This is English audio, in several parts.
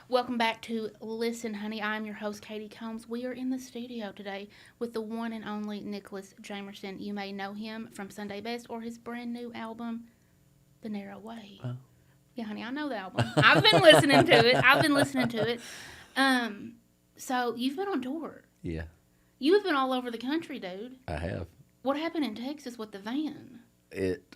Welcome back to Listen, Honey. I'm your host, Katie Combs. We are in the studio today with the one and only Nicholas Jamerson. You may know him from Sunday Best or his brand new album, The Narrow Way. Oh. Yeah, honey, I know the album. I've been listening to it. So you've been on tour. Yeah, You've been all over the country, dude. I have. What happened in Texas with the van? It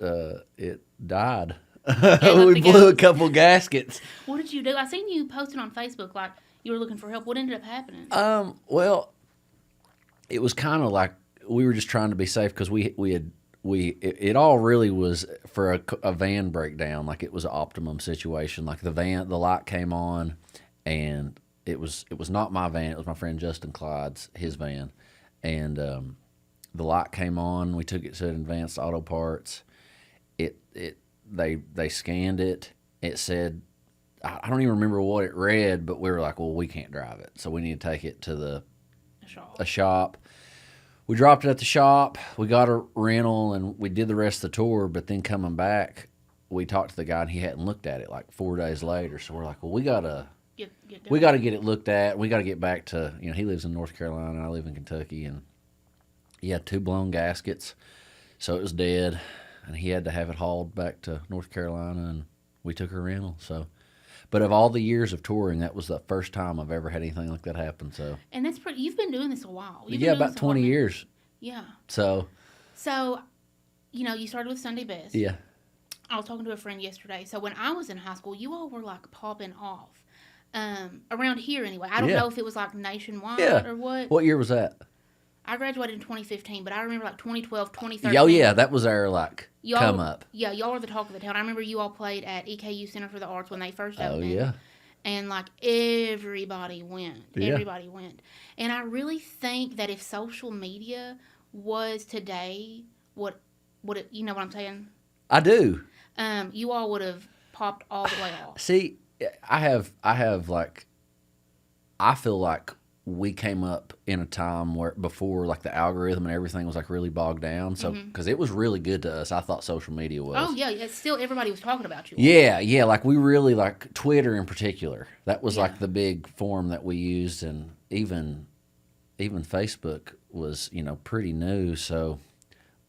died. Gave up We the blew a ghost. couple gaskets. What did you do? I seen you posting on Facebook like you were looking for help. What ended up happening? Well, it was kind of like we were just trying to be safe because it all really was for a van breakdown. Like it was an optimum situation. Like the light came on, and it was not my van. It was my friend Justin Clyde's his van, and the light came on. We took it to Advanced Auto Parts. They scanned it. It said, I don't even remember what it read, but we were like, well, we can't drive it, so we need to take it to a shop. We dropped it at the shop. We got a rental, and we did the rest of the tour. But then coming back, we talked to the guy, and he hadn't looked at it like 4 days later. So we're like, well, we gotta get it looked at. We gotta get back to he lives in North Carolina, and I live in Kentucky, and he had 2 blown gaskets, so it was dead. And he had to have it hauled back to North Carolina, and we took a rental. So, but of all the years of touring, that was the first time I've ever had anything like that happen. So, And that's pretty. You've been doing this a while. You've been yeah, doing about this a while 20 now. years. Yeah. So, So, you started with Sunday Best. yeah, I was talking to a friend yesterday. So when I was in high school, you all were like popping off. Around here anyway. I don't Yeah. know if it was like nationwide yeah. or what. What year was that? I graduated in 2015, but I remember like 2012, 2013. Oh yeah, that was our Y'all, come up. Yeah, y'all were the talk of the town. I remember you all played at EKU Center for the Arts when they first Oh opened. yeah, And like everybody went. Yeah. Everybody went. And I really think that if social media was today what it, you know what I'm saying? I do. You all would have popped all the way off. See, I like, I feel like we came up in a time where before like the algorithm and everything was like really bogged down. So because it was really good to us, I thought social media was. Oh yeah, it's still everybody was talking about you. Yeah, like we really like Twitter in particular. That was Yeah. like the big forum that we used, and even Facebook was pretty new. So,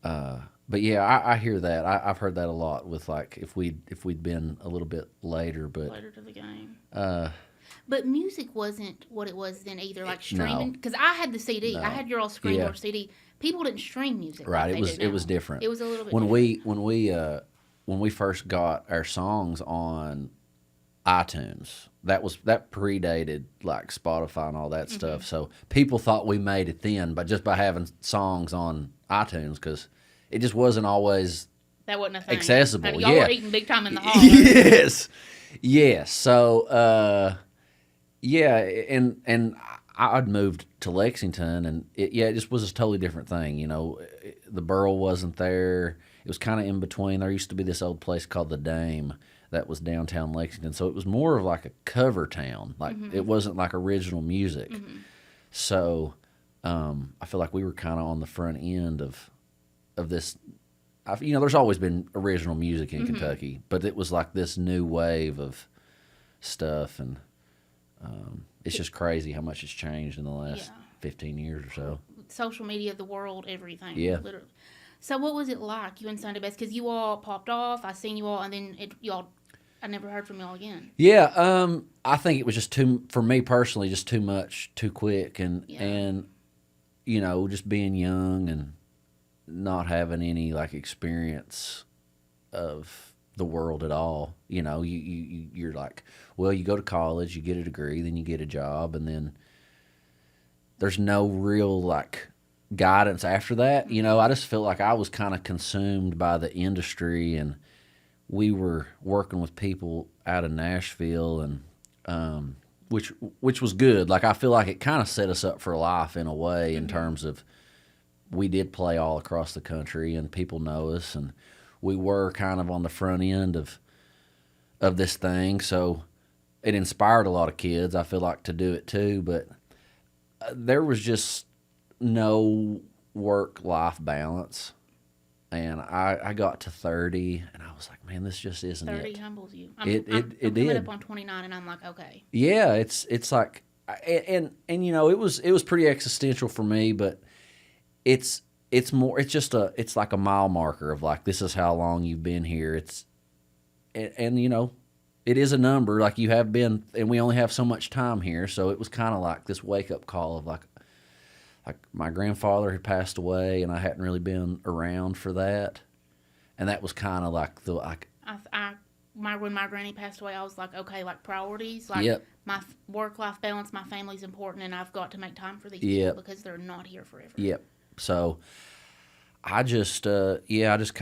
but yeah, I hear that. I've heard that a lot with like if we'd been a little bit later, but Later to the game. uh, But music wasn't what it was then either, like no. streaming. Because I had the CD. No. I had your all screen Yeah. door CD. People didn't stream music. right, Like it they was do it now. was different. It was a little bit when different. when we first got our songs on iTunes. That predated like Spotify and all that stuff. So people thought we made it then, but just by having songs on iTunes, because it just wasn't always That wasn't a thing. accessible. Y'all Yeah. were eating big time in the hall. Yes. So yeah, and I'd moved to Lexington, and it just was a totally different thing. The Burl wasn't there. It was kind of in between. There used to be this old place called the Dame that was downtown Lexington, so it was more of like a cover town. Like it wasn't like original music. So I feel like we were kind of on the front end of this. There's always been original music in Kentucky, but it was like this new wave of stuff, and it's just crazy how much it's changed in the last Yeah. 15 years or so. Social media, the world, everything. Yeah. Literally. So what was it like, you and Sunday Best? Because you all popped off. I seen you all, and then I never heard from y'all again. Yeah, I think it was just for me personally, just too much, too quick, and just being young and not having any like experience of the world at all. You're like, well, you go to college, you get a degree, then you get a job, and then there's no real like guidance after that. I just felt like I was kind of consumed by the industry, and we were working with people out of Nashville, and which was good. Like I feel like it kind of set us up for life in a way, in terms of we did play all across the country, and people know us, and we were kind of on the front end of this thing. So it inspired a lot of kids, I feel like, to do it too. But there was just no work-life balance. And I got to 30, and I was like, man, this just isn't 30 it. humbles you. It I'm coming did. up on 29, and I'm like, okay. Yeah, it's like, and you know, it was pretty existential for me, but it's more, it's like a mile marker of like, this is how long you've been here. And you know, it is a number, like you have been, and we only have so much time here. So it was kind of like this wake up call of like my grandfather had passed away, and I hadn't really been around for that, and that was kind of like the like. When my granny passed away, I was like, okay, like priorities, like Yep. my work life balance, my family's important, and I've got to make time for these Yep. people because they're not here forever. Yep. So I just I just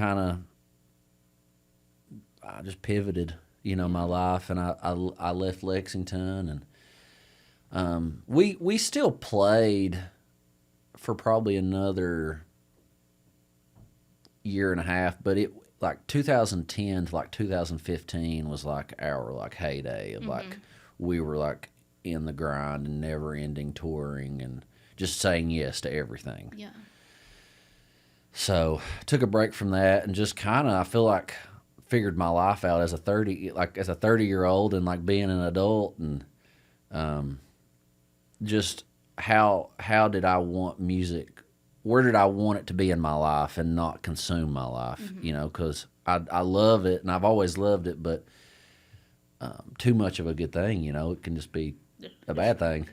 pivoted, you know, my life, and I left Lexington, and we still played for probably another year and a half, but it like 2010 to like 2015 was like our like heyday of like we were like in the grind and never ending touring and just saying yes to everything. Yeah. So took a break from that and just kind of, I feel like, figured my life out as a 30-year-old and like being an adult, and just how did I want music, where did I want it to be in my life and not consume my life, you know, because I love it and I've always loved it, but too much of a good thing, you know, it can just be a bad thing.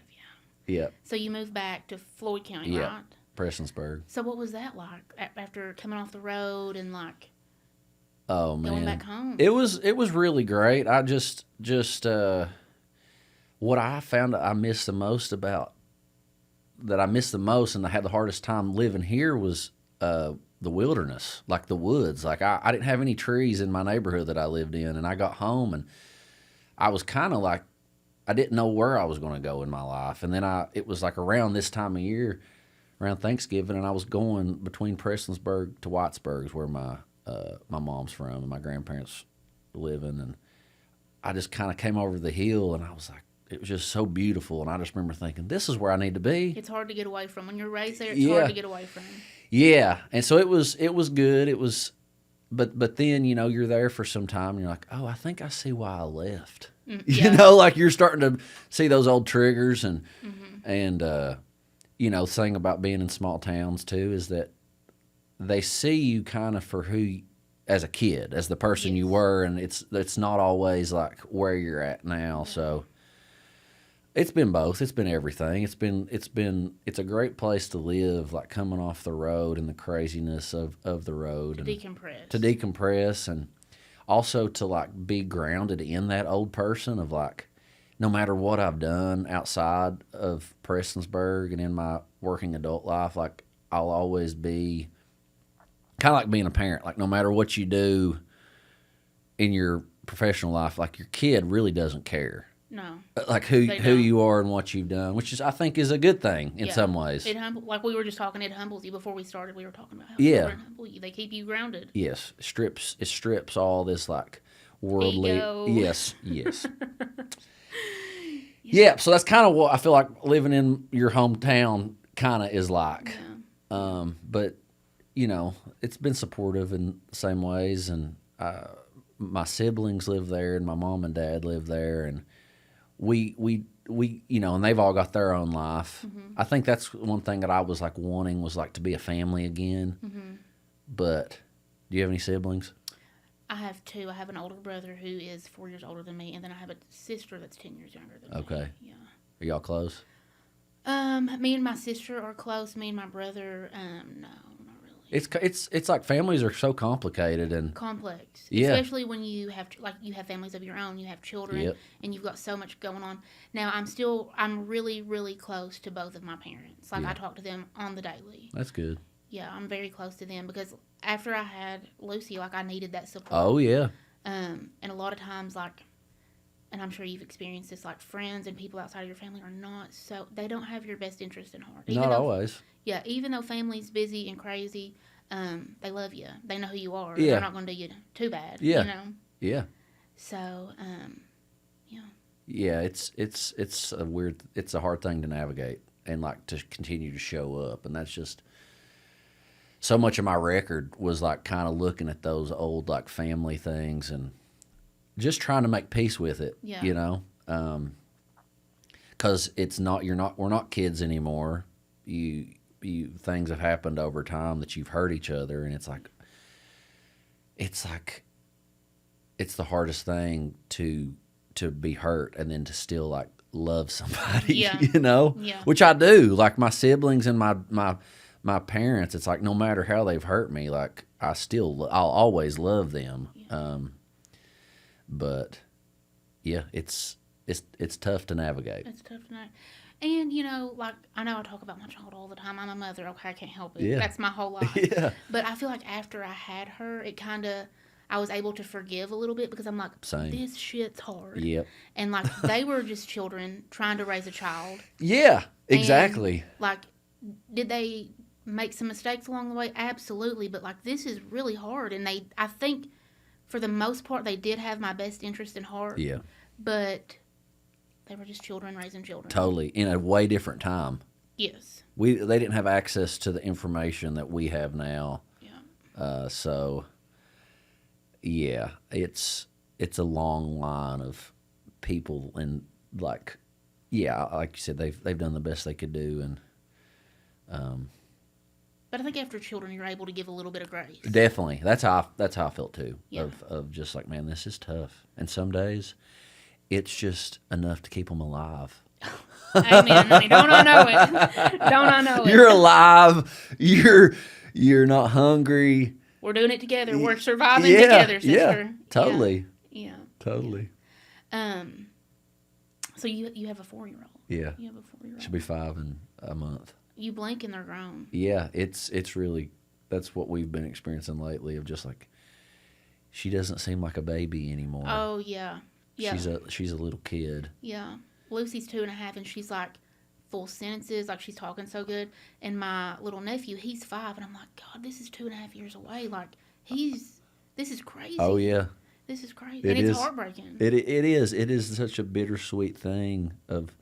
Yeah. So you moved back to Floyd County, Yeah. right? Prestonsburg. So what was that like after coming off the road and like Oh man, going back home? It was really great. I just what I found I missed the most and I had the hardest time living here was the wilderness, like the woods. Like I didn't have any trees in my neighborhood that I lived in, and I got home and I was kind of like I didn't know where I was going to go in my life. And then it was like around this time of year, around Thanksgiving, and I was going between Prestonsburg to Whitesburg, where my mom's from and my grandparents living, and I just kind of came over the hill, and I was like, it was just so beautiful, and I just remember thinking, this is where I need to be. It's hard to get away from when you're raised there. It's hard to get away from. Yeah, and so it was good. It was, but then you know you're there for some time, and you're like, oh, I think I see why I left. Yeah. You know, like you're starting to see those old triggers, and you know, the thing about being in small towns too is that they see you kind of for who, as a kid, as the person you were, and it's not always like where you're at now. Yeah. So it's been both. It's been everything. It's a great place to live, like coming off the road and the craziness of the road. To decompress, and also to like be grounded in that old person of like, no matter what I've done outside of Prestonsburg and in my working adult life, like I'll always be kind of like being a parent. Like no matter what you do in your professional life, like your kid really doesn't care. No. Like who you are and what you've done, which is I think is a good thing in some ways. Like we were just talking, it humbles you. Before we started, we were talking about how children humble you. They keep you grounded. Yes, it strips all this like worldly. Ego. Yes. Yeah, so that's kind of what I feel like living in your hometown kind of is like. Yeah. But you know, it's been supportive in the same ways, and my siblings live there, and my mom and dad live there, and we you know, and they've all got their own life. Mm-hmm. I think that's one thing that I was like wanting was like to be a family again. Mm-hmm. But do you have any siblings? I have two. I have an older brother who is 4 years older than me, and then I have a sister that's 10 years younger than me. Okay. Yeah. Are y'all close? Me and my sister are close. Me and my brother, no, not really. It's like families are so complicated and complex. Yeah. Especially when you have families of your own, you have children, and you've got so much going on. Now I'm really, really close to both of my parents. Like I talk to them on the daily. That's good. Yeah, I'm very close to them because after I had Lucy, like I needed that support. Oh yeah. And a lot of times, like, and I'm sure you've experienced this, like friends and people outside of your family are not they don't have your best interest in heart. Not always. Yeah, even though family's busy and crazy, they love you. They know who you are. Yeah. They're not going to do you too bad. Yeah. You know. Yeah. So, yeah. Yeah, it's a hard thing to navigate and like to continue to show up, and that's just so much of my record was like kind of looking at those old like family things and just trying to make peace with it, Yeah. you know, because we're not kids anymore. You things have happened over time that you've hurt each other, and it's the hardest thing to be hurt and then to still like love somebody, Yeah. you know, Yeah. which I do. Like my siblings and my parents, it's like no matter how they've hurt me, like I'll always love them. Yeah. But yeah, it's tough to navigate. It's tough to know. And, you know, like, I know I talk about my child all the time. I'm a mother. Okay, I can't help it. Yeah. That's my whole life. Yeah. But I feel like after I had her, I was able to forgive a little bit because I'm like, Same. this shit's hard. Yep. And, like, they were just children trying to raise a child. Yeah, exactly. And, like, did they make some mistakes along the way? Absolutely. But, like, this is really hard. And I think, for the most part, they did have my best interest in heart. Yeah. But they were just children raising children. Totally. In a way different time. Yes. They didn't have access to the information that we have now. Yeah. So yeah, it's a long line of people, and like you said, they've done the best they could do, and But I think after children, you're able to give a little bit of grace. definitely that's how I felt too. Yeah. Of just like, man, this is tough, and some days it's just enough to keep them alive. Amen. Honey. Don't I know it? Don't I know it? You're alive. You're not hungry. We're doing it together. We're surviving Yeah, together, sister. yeah, totally. Yeah. Totally. So you have a 4-year-old. Yeah. You have a 4-year-old. She'll be 5 in a month. You blink and they're grown. Yeah, it's really, that's what we've been experiencing lately, of just like, she doesn't seem like a baby anymore. Oh yeah. Yeah. She's a little kid. Yeah. Lucy's 2.5 and she's like full sentences, like she's talking so good. And my little nephew, he's 5, and I'm like, God, this is 2.5 years away. Like this is crazy. Oh yeah. This is crazy. It and is. it's heartbreaking. It is. It is such a bittersweet thing of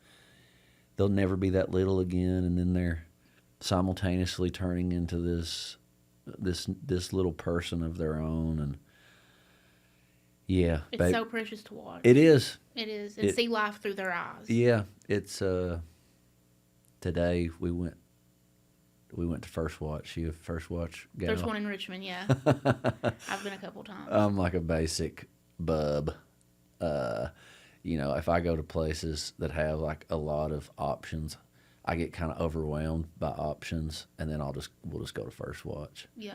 they'll never be that little again, and then they're simultaneously turning into this little person of their own, and yeah, It's so precious to watch. it is. It is. And see life through their eyes. Yeah, it's today we went to First Watch. You a First Watch gal? There's one in Richmond, yeah. I've been a couple times. I'm like a basic bub. You know, if I go to places that have like a lot of options, I get kind of overwhelmed by options, and then we'll just go to First Watch. Yeah.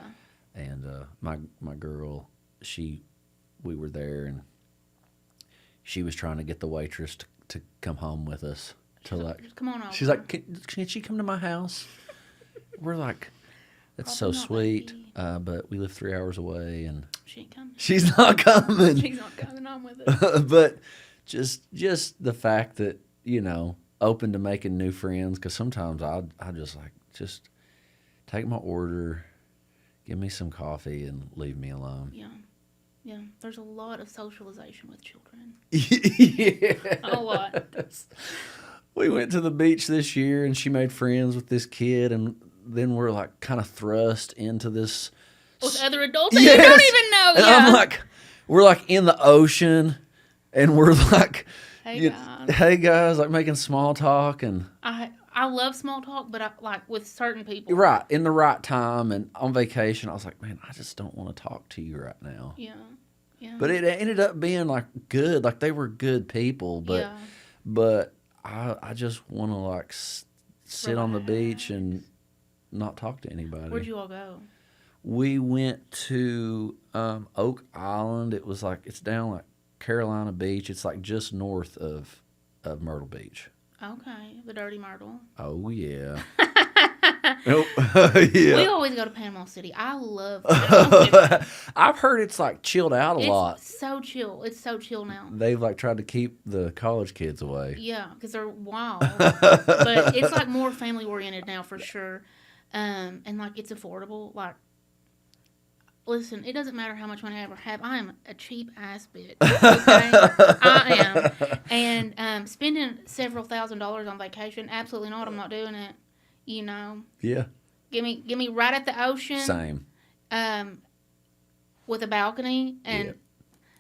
And my girl, we were there, and she was trying to get the waitress to come home with us. Just come on over. She's like, can she come to my house? We're like, that's so Probably not, sweet, baby. but we live 3 hours away, and She ain't coming. she's not coming. She's not coming on with us. But just the fact that, you know, open to making new friends, because sometimes I just like, just take my order, give me some coffee, and leave me alone. Yeah. Yeah. There's a lot of socialization with children. Yeah. A lot. We went to the beach this year, and she made friends with this kid, and then we're like kind of thrust into this With other adults that Yes. you don't even know. And Yeah. I'm like, we're like in the ocean, and we're like, Hey, guys. hey guys, like making small talk, and I love small talk, but I like with certain people. right in the right time, and on vacation, I was like, man, I just don't want to talk to you right now. Yeah. Yeah. But it ended up being like good, like they were good people, but I just want to like sit on the beach and not talk to anybody. Where'd you all go? We went to Oak Island. It was like, it's down like Carolina Beach. It's like just north of Myrtle Beach. Okay. The Dirty Myrtle. Oh, yeah. Yeah. We always go to Panama City. I love Panama City. I've heard it's like chilled out a lot. It's so chill. It's so chill now. They've like tried to keep the college kids away. Yeah, because they're wild. But it's like more family oriented now for sure. And like it's affordable. Like, listen, it doesn't matter how much money I ever have. I am a cheap ass bitch. Okay? I am. And spending several $1,000s on vacation, absolutely not. I'm not doing it. You know. Yeah. Give me right at the ocean. Same. With a balcony, and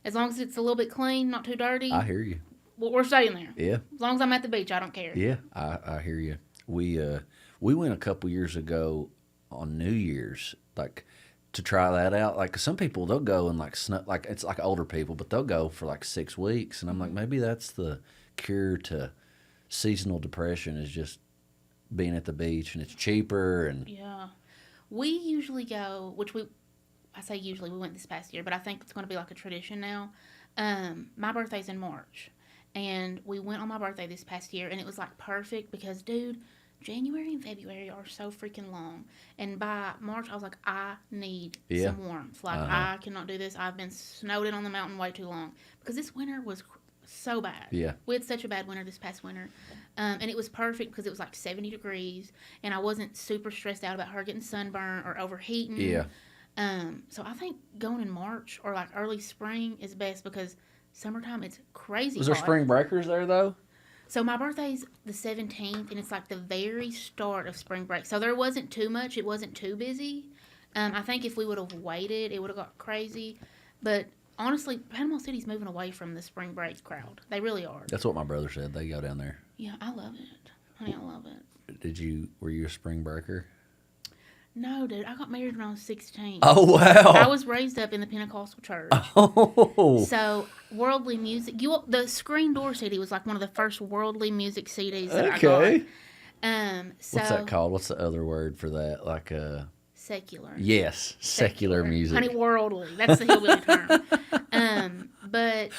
as long as it's a little bit clean, not too dirty. I hear you. Well, we're staying there. Yeah. As long as I'm at the beach, I don't care. Yeah, I hear you. We went a couple years ago on New Year's, like to try that out. Like some people they'll go and like snow, like it's like older people, but they'll go for like 6 weeks, and I'm like maybe that's the cure to seasonal depression is just being at the beach and it's cheaper and Yeah, we usually go, I say usually we went this past year, but I think it's going to be like a tradition now. My birthday's in March, and we went on my birthday this past year, and it was like perfect because, dude, January and February are so freaking long, and by March I was like, I need some warmth. Like I cannot do this. I've been snowed in on the mountain way too long because this winter was so bad. Yeah. We had such a bad winter this past winter. And it was perfect because it was like 70 degrees, and I wasn't super stressed out about her getting sunburned or overheating. Yeah. So I think going in March or like early spring is best because summertime it's crazy Was there hot. spring breakers there though? So my birthday's the 17th, and it's like the very start of spring break. So there wasn't too much. It wasn't too busy. I think if we would have waited, it would have got crazy. But honestly, Panama City's moving away from the spring break crowd. They really are. That's what my brother said. They go down there. Yeah, I love it. Honey, I love it. Were you a spring breaker? No, dude. I got married when I was 16. Oh, wow. I was raised up in the Pentecostal church. Oh. So, worldly music. The Screen Door CD was like one of the first worldly music CDs that I Okay. got. So, What's that called? What's the other word for that? Like secular. Yes, secular music. Honey, worldly. That's the hillbilly term. But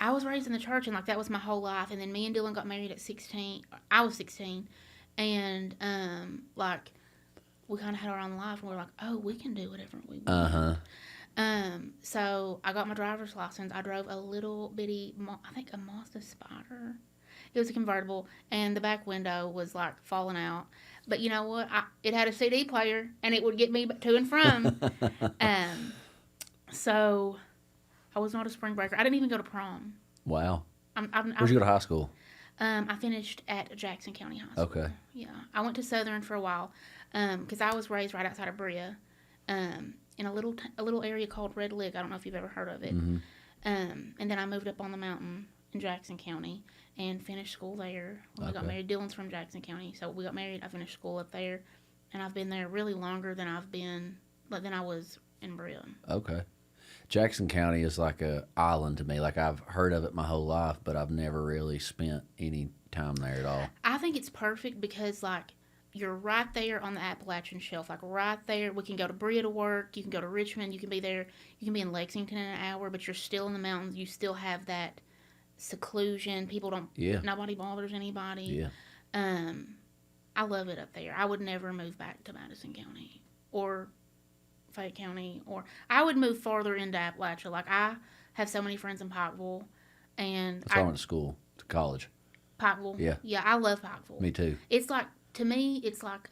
I was raised in the church, and like that was my whole life. And then me and Dylan got married at 16. I was 16, and like we kind of had our own life, and we were like, oh, we can do whatever we want. So I got my driver's license. I drove a little bitty, I think a Mazda Spider. It was a convertible, and the back window was like falling out. But you know what? It had a CD player, and it would get me to and from. So I was not a spring breaker. I didn't even go to prom. Wow. Where'd you go to high school? I finished at Jackson County High School. Okay. Yeah. I went to Southern for a while because I was raised right outside of Brea in a little area called Red Lick. I don't know if you've ever heard of it. Mm-hmm. And then I moved up on the mountain in Jackson County and finished school there. When we got married, Dylan's from Jackson County, so we got married. I finished school up there, and I've been there really longer than I was in Brea. Okay. Jackson County is like a island to me. Like I've heard of it my whole life, but I've never really spent any time there at all. I think it's perfect because like you're right there on the Appalachian Shelf, like right there. We can go to Brea to work. You can go to Richmond. You can be there. You can be in Lexington in an hour, but you're still in the mountains. You still have that seclusion. People don't. Yeah. Nobody bothers anybody. Yeah. I love it up there. I would never move back to Madison County or Fayette County, or I would move farther into Appalachia. Like I have so many friends in Pikeville, and I went to school, to college. Pikeville. Yeah. Yeah, I love Pikeville. Me too. It's like, to me, it's like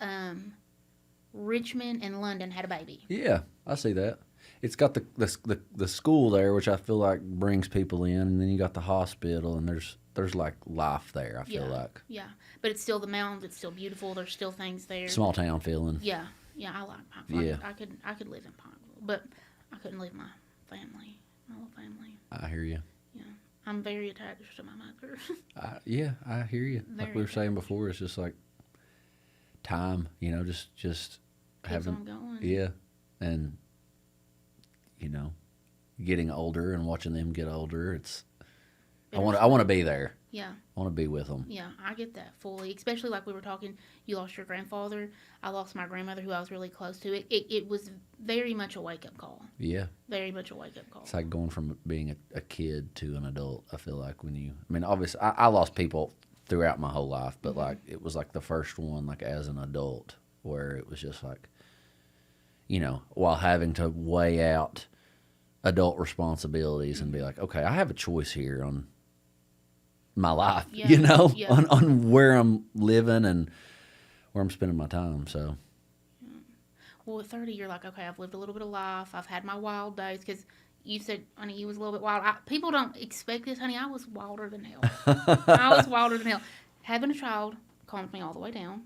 Richmond and London had a baby. Yeah, I see that. It's got the school there, which I feel like brings people in, and then you got the hospital, and there's like life there. I feel like. Yeah, but it's still the mountains. It's still beautiful. There's still things there. Small town feeling. Yeah, I like Pikeville. Yeah. I could live in Pikeville, but I couldn't leave my family, my whole family. I hear you. Yeah, I'm very attached to my mother. I hear you. Like we were saying before, it's just like time, just keeps having on going. Yeah, and getting older and watching them get older. It's I want to be there. Yeah. I want to be with them. Yeah, I get that fully. Especially like we were talking, you lost your grandfather. I lost my grandmother, who I was really close to. It was very much a wake up call. Yeah. Very much a wake up call. It's like going from being a kid to an adult. I feel like obviously I lost people throughout my whole life, but like it was like the first one, like as an adult, where it was just like, while having to weigh out adult responsibilities and be like, okay, I have a choice here on my life, on where I'm living and where I'm spending my time. So, well, at 30, you're like, okay, I've lived a little bit of life. I've had my wild days, because you said, honey, you was a little bit wild. People don't expect this, honey. I was wilder than hell. I was wilder than hell. Having a child calmed me all the way down.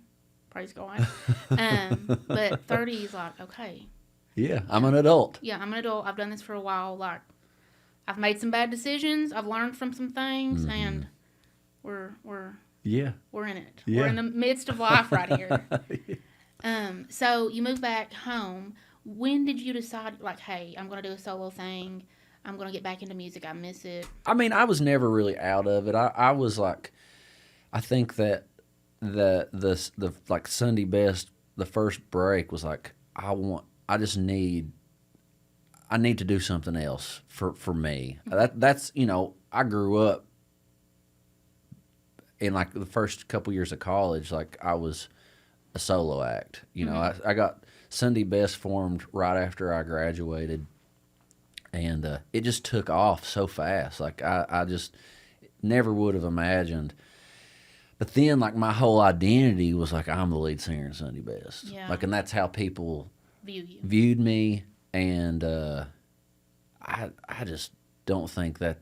praise God. But 30 is like, okay. Yeah, I'm an adult. Yeah, I'm an adult. I've done this for a while. Like, I've made some bad decisions. I've learned from some things, and we're Yeah. we're in it. Yeah. We're in the midst of life right here. Yeah. So you moved back home. When did you decide, like, hey, I'm going to do a solo thing. I'm going to get back into music. I miss it. I mean, I was never really out of it. I was like, I think that the like Sunday best, the first break was like, I need to do something else for me. That's, I grew up in like the first couple years of college, like I was a solo act. I got Sunday Best formed right after I graduated, and it just took off so fast. Like I just never would have imagined. But then, like, my whole identity was like, I'm the lead singer in Sunday Best. Yeah. Like, and that's how people viewed me, and I just don't think that,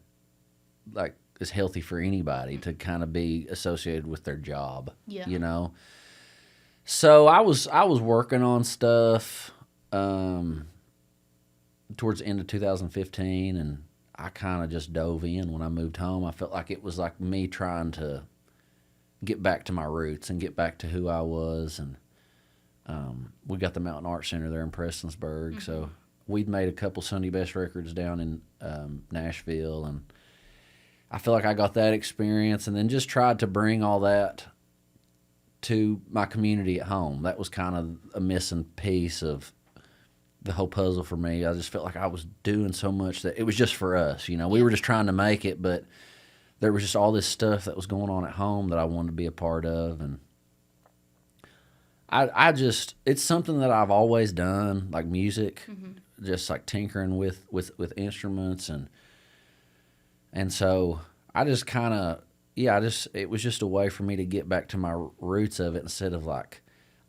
like, is healthy for anybody to kind of be associated with their job. Yeah. So I was working on stuff towards the end of 2015, and I kind of just dove in when I moved home. I felt like it was like me trying to get back to my roots and get back to who I was. And we got the Mountain Art Center there in Prestonsburg, so we'd made a couple Sunday Best records down in Nashville, and I feel like I got that experience, and then just tried to bring all that to my community at home. That was kind of a missing piece of the whole puzzle for me. I just felt like I was doing so much that it was just for us. We were just trying to make it, but there was just all this stuff that was going on at home that I wanted to be a part of, and I just, it's something that I've always done, like music, just like tinkering with instruments, and so I just kind of, it was just a way for me to get back to my roots of it instead of like,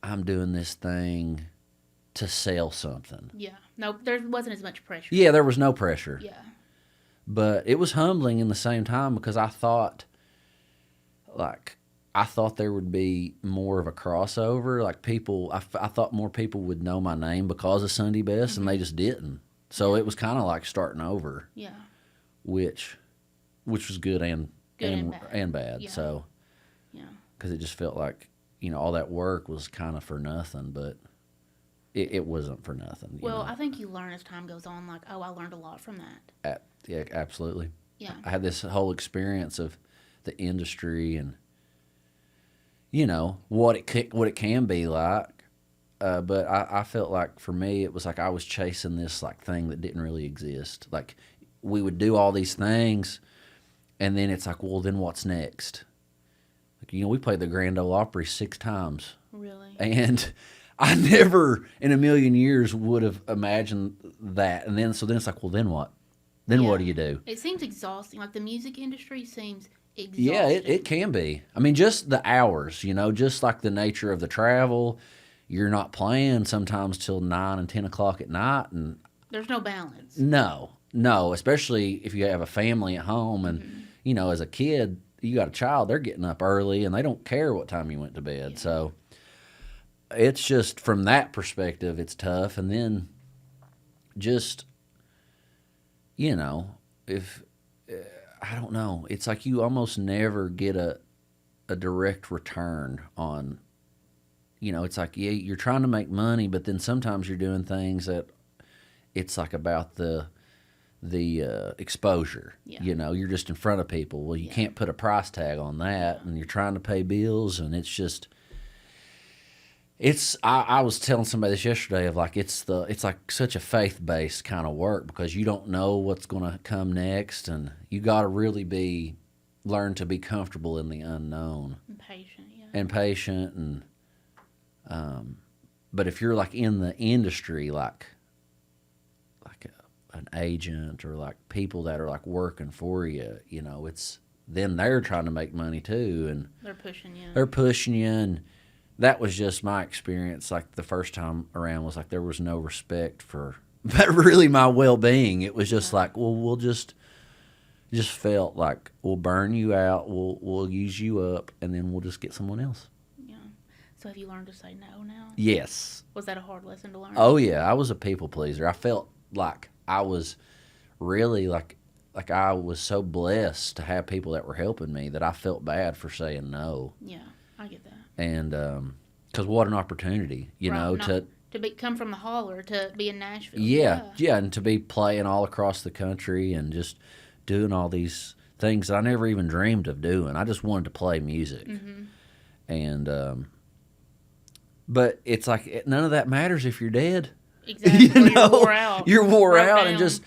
I'm doing this thing to sell something. Yeah. No, there wasn't as much pressure. Yeah, there was no pressure. Yeah. But it was humbling in the same time because I thought there would be more of a crossover. Like I thought more people would know my name because of Sunday Best, and they just didn't. So it was kind of like starting over. Yeah. Which was good and bad. Yeah. So, yeah, because it just felt like all that work was kind of for nothing, but it wasn't for nothing. Well, I think you learn as time goes on. Like, I learned a lot from that. Yeah, absolutely. Yeah, I had this whole experience of the industry and what it can be like. But I felt like for me it was like I was chasing this like thing that didn't really exist. Like we would do all these things, and then it's like, well, then what's next? Like we played the Grand Ole Opry 6 times. Really? And I never in a million years would have imagined that. And then it's like, well, then what? Then what do you do? It seems exhausting. Like the music industry seems exhausting. Yeah, it can be. I mean, just the hours, just like the nature of the travel. You're not playing sometimes till 9 and 10 o'clock at night, and there's no balance. No, especially if you have a family at home, and as a kid, you got a child, they're getting up early, and they don't care what time you went to bed. Yeah. So it's just from that perspective, it's tough, and then just if I don't know, it's like you almost never get a direct return on. It's like, yeah, you're trying to make money, but then sometimes you're doing things that it's like about the exposure. Yeah. You're just in front of people. Well, you can't put a price tag on that, and you're trying to pay bills, and it's just. I was telling somebody this yesterday of like it's like such a faith-based kind of work because you don't know what's going to come next, and you got to really learn to be comfortable in the unknown and patient, and but if you're like in the industry, like an agent or like people that are like working for you, it's then they're trying to make money too, and they're pushing you, and that was just my experience. Like the first time around was like there was no respect for, but really my well-being. It was just like, well, we'll just felt like we'll burn you out, we'll use you up, and then we'll just get someone else. Yeah. So have you learned to say no now? Yes. Was that a hard lesson to learn? Oh yeah, I was a people pleaser. I felt like I was really like I was so blessed to have people that were helping me that I felt bad for saying no. Yeah, I get that. And because what an opportunity, you know, to come from the holler to be in Nashville. Yeah, and to be playing all across the country and just doing all these things that I never even dreamed of doing. I just wanted to play music. Mm-hmm. And but it's like none of that matters if you're dead. Exactly. You know? You're wore out. You're wore out down. and just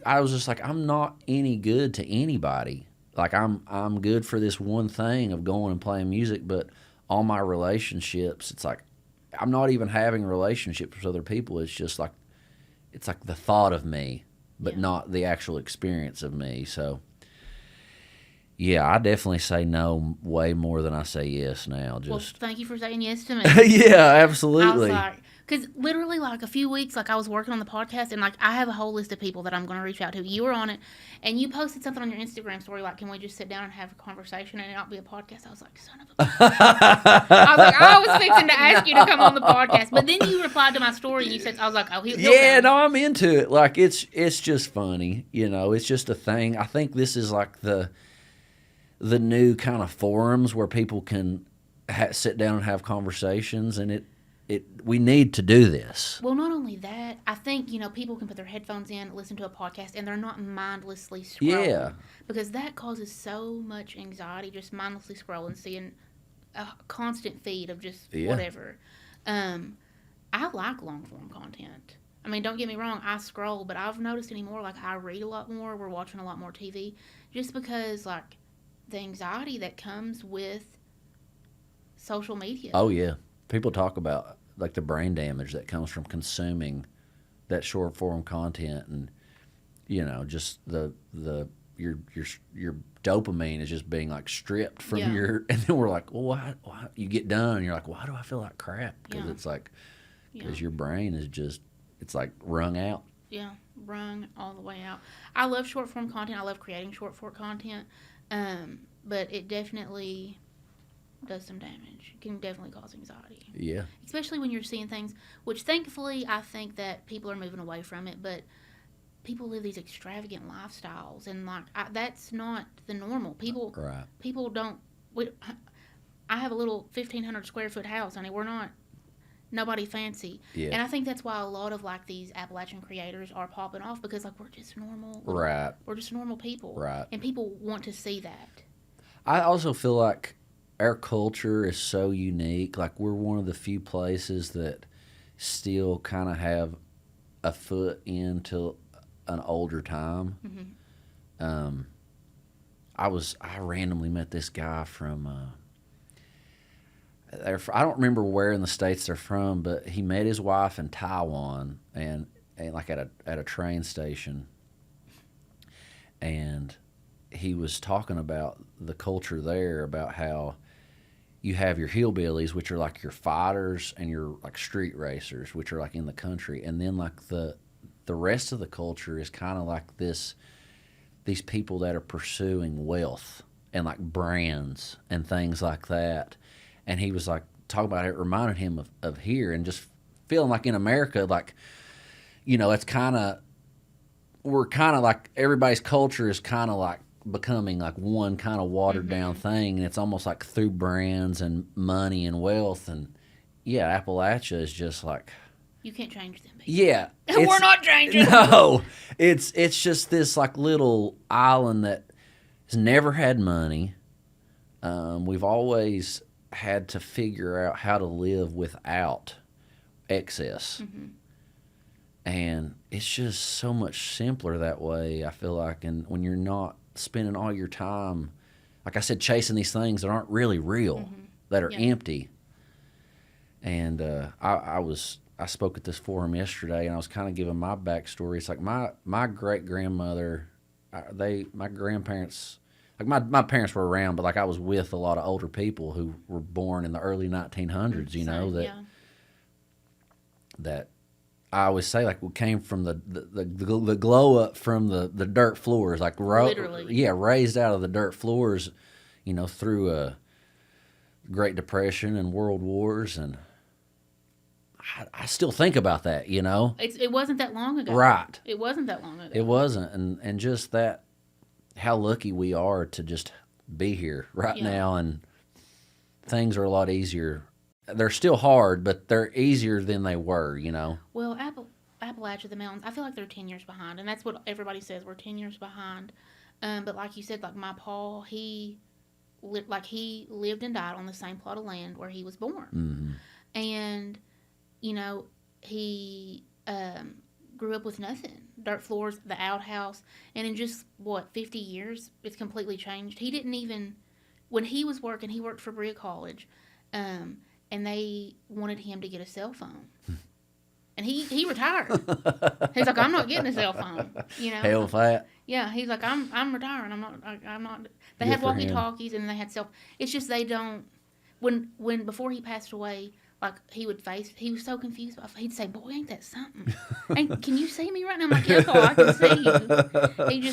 I was just like, I'm not any good to anybody. Like I'm good for this one thing of going and playing music, but all my relationships, it's like I'm not even having relationships with other people. It's just like it's like the thought of me, but not the actual experience of me. So yeah, I definitely say no way more than I say yes now. Well, thank you for saying yes to me. Yeah, absolutely. I was like, because literally like a few weeks, like I was working on the podcast and like I have a whole list of people that I'm going to reach out to. You were on it and you posted something on your Instagram story like, can we just sit down and have a conversation and it not be a podcast? I was like, son of a I was like, I was fixing to ask you to come on the podcast. But then you replied to my story and you said, I was like, oh, he'll come. No, I'm into it. Like it's just funny. You know, it's just a thing. I think this is like the new kind of forums where people can sit down and have conversations, and we need to do this. Well, not only that, I think, people can put their headphones in, listen to a podcast, and they're not mindlessly scrolling. Yeah. Because that causes so much anxiety, just mindlessly scrolling, seeing a constant feed of just whatever. I like long-form content. I mean, don't get me wrong, I scroll, but I've noticed anymore, like, I read a lot more, we're watching a lot more TV, just because, like, the anxiety that comes with social media. Oh yeah, people talk about like the brain damage that comes from consuming that short form content, and just your dopamine is just being like stripped from your, and then we're like, well, why you get done and you're like, why do I feel like crap? Because it's like because your brain is just it's like wrung out. Yeah, wrung all the way out. I love short form content. I love creating short form content. But it definitely does some damage. It can definitely cause anxiety. Yeah. Especially when you're seeing things, which thankfully I think that people are moving away from it, but people live these extravagant lifestyles, and like that's not the normal. People don't. I have a little 1,500 square foot house, honey. We're not nobody fancy. Yeah. And I think that's why a lot of like these Appalachian creators are popping off, because like we're just normal. Right. We're just normal people. Right. And people want to see that. I also feel like our culture is so unique. Like we're one of the few places that still kind of have a foot into an older time. Mm-hmm. I randomly met this guy from I don't remember where in the States they're from, but he met his wife in Taiwan and like at a train station, and he was talking about the culture there, about how you have your hillbillies, which are like your fighters, and your like street racers, which are like in the country, and then like the rest of the culture is kind of like these people that are pursuing wealth and like brands and things like that. And he was like talking about it, reminded him of here, and just feeling like in America, like, it's we're kind of like everybody's culture is kind of like becoming like one kind of watered down thing, and it's almost like through brands and money and wealth. And yeah, Appalachia is just like, you can't change them. Yeah. We're not changing. No. It's just this like little island that has never had money. We've always had to figure out how to live without excess. Mm-hmm. And it's just so much simpler that way, I feel like. And when you're not spending all your time, like I said, chasing these things that aren't really real, that are empty. And I spoke at this forum yesterday, and I was kind of giving my backstory. It's like my great-grandmother, my grandparents, like my parents were around, but like I was with a lot of older people who were born in the early 1900s, that I always say, like, we came from the glow up from the dirt floors, like literally, raised out of the dirt floors, through Great Depression and World Wars, and I still think about that, you know? It wasn't that long ago. Right. It wasn't that long ago. It wasn't. And just that, how lucky we are to just be here right now, and things are a lot easier. They're still hard, but they're easier than they were, you know? Well, Appalachia, the mountains, I feel like they're 10 years behind, and that's what everybody says. We're 10 years behind. But like you said, like my pa, he lived and died on the same plot of land where he was born. Mm-hmm. And, you know, he grew up with nothing. Dirt floors, the outhouse. And in just, 50 years, it's completely changed. He didn't even, when he was working, he worked for Brea College, and they wanted him to get a cell phone. And he retired. He's like, I'm not getting a cell phone. You know, Hell fat. Yeah, he's like, I'm retiring. I'm not. They had walkie talkies and they had cell. It's just they don't. When before he passed away, like he was so confused. He'd say, "Boy, ain't that something? Can you see me right now?" I'm like, "Yeah, I can see you."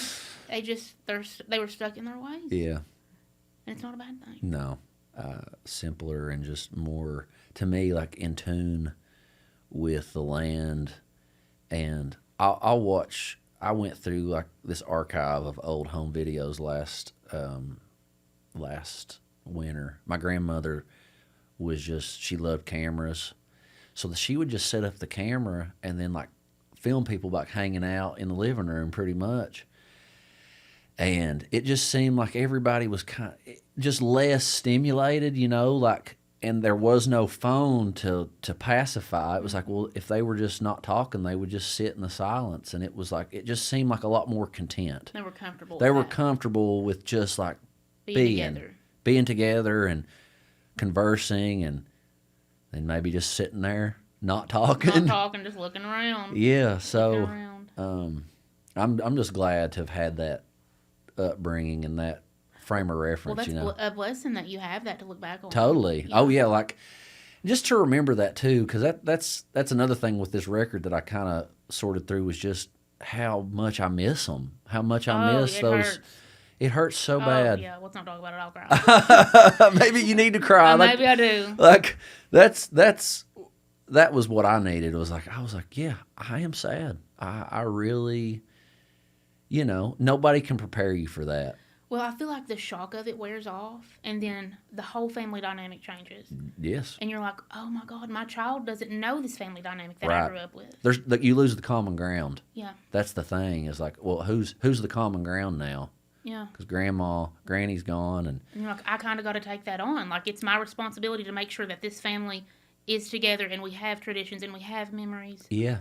They were stuck in their ways. Yeah. And it's not a bad thing. No, simpler and just more, to me, like in tune with the land. And I'll watch. I went through like this archive of old home videos last winter. My grandmother she loved cameras, so she would just set up the camera and then like film people like hanging out in the living room, pretty much. And it just seemed like everybody was kind of just less stimulated, you know, like. And there was no phone to pacify. It was like, well, if they were just not talking, they would just sit in the silence. And it was like, it just seemed like a lot more content. They were comfortable. They were comfortable with just like being together and conversing, and then maybe just sitting there, not talking. Just looking around. Yeah. So, I'm just glad to have had that upbringing and that frame of reference. Well, that's a blessing that you have that to look back on. Totally. Yeah. Oh yeah, like just to remember that too, because that's another thing with this record that I kind of sorted through, was just how much I miss them, how much I miss those. Hurts. It hurts so bad. Yeah, let's not talk about it. I'll cry. Maybe you need to cry. Maybe I do. Like that was what I needed. I was like, yeah, I am sad. I really, you know, nobody can prepare you for that. Well, I feel like the shock of it wears off, and then the whole family dynamic changes. Yes. And you're like, oh my God, my child doesn't know this family dynamic that I grew up with. You lose the common ground. Yeah. That's the thing. Is like, well, who's the common ground now? Yeah. Because Granny's gone, and you're like, I kind of got to take that on. Like, it's my responsibility to make sure that this family is together, and we have traditions, and we have memories. Yeah.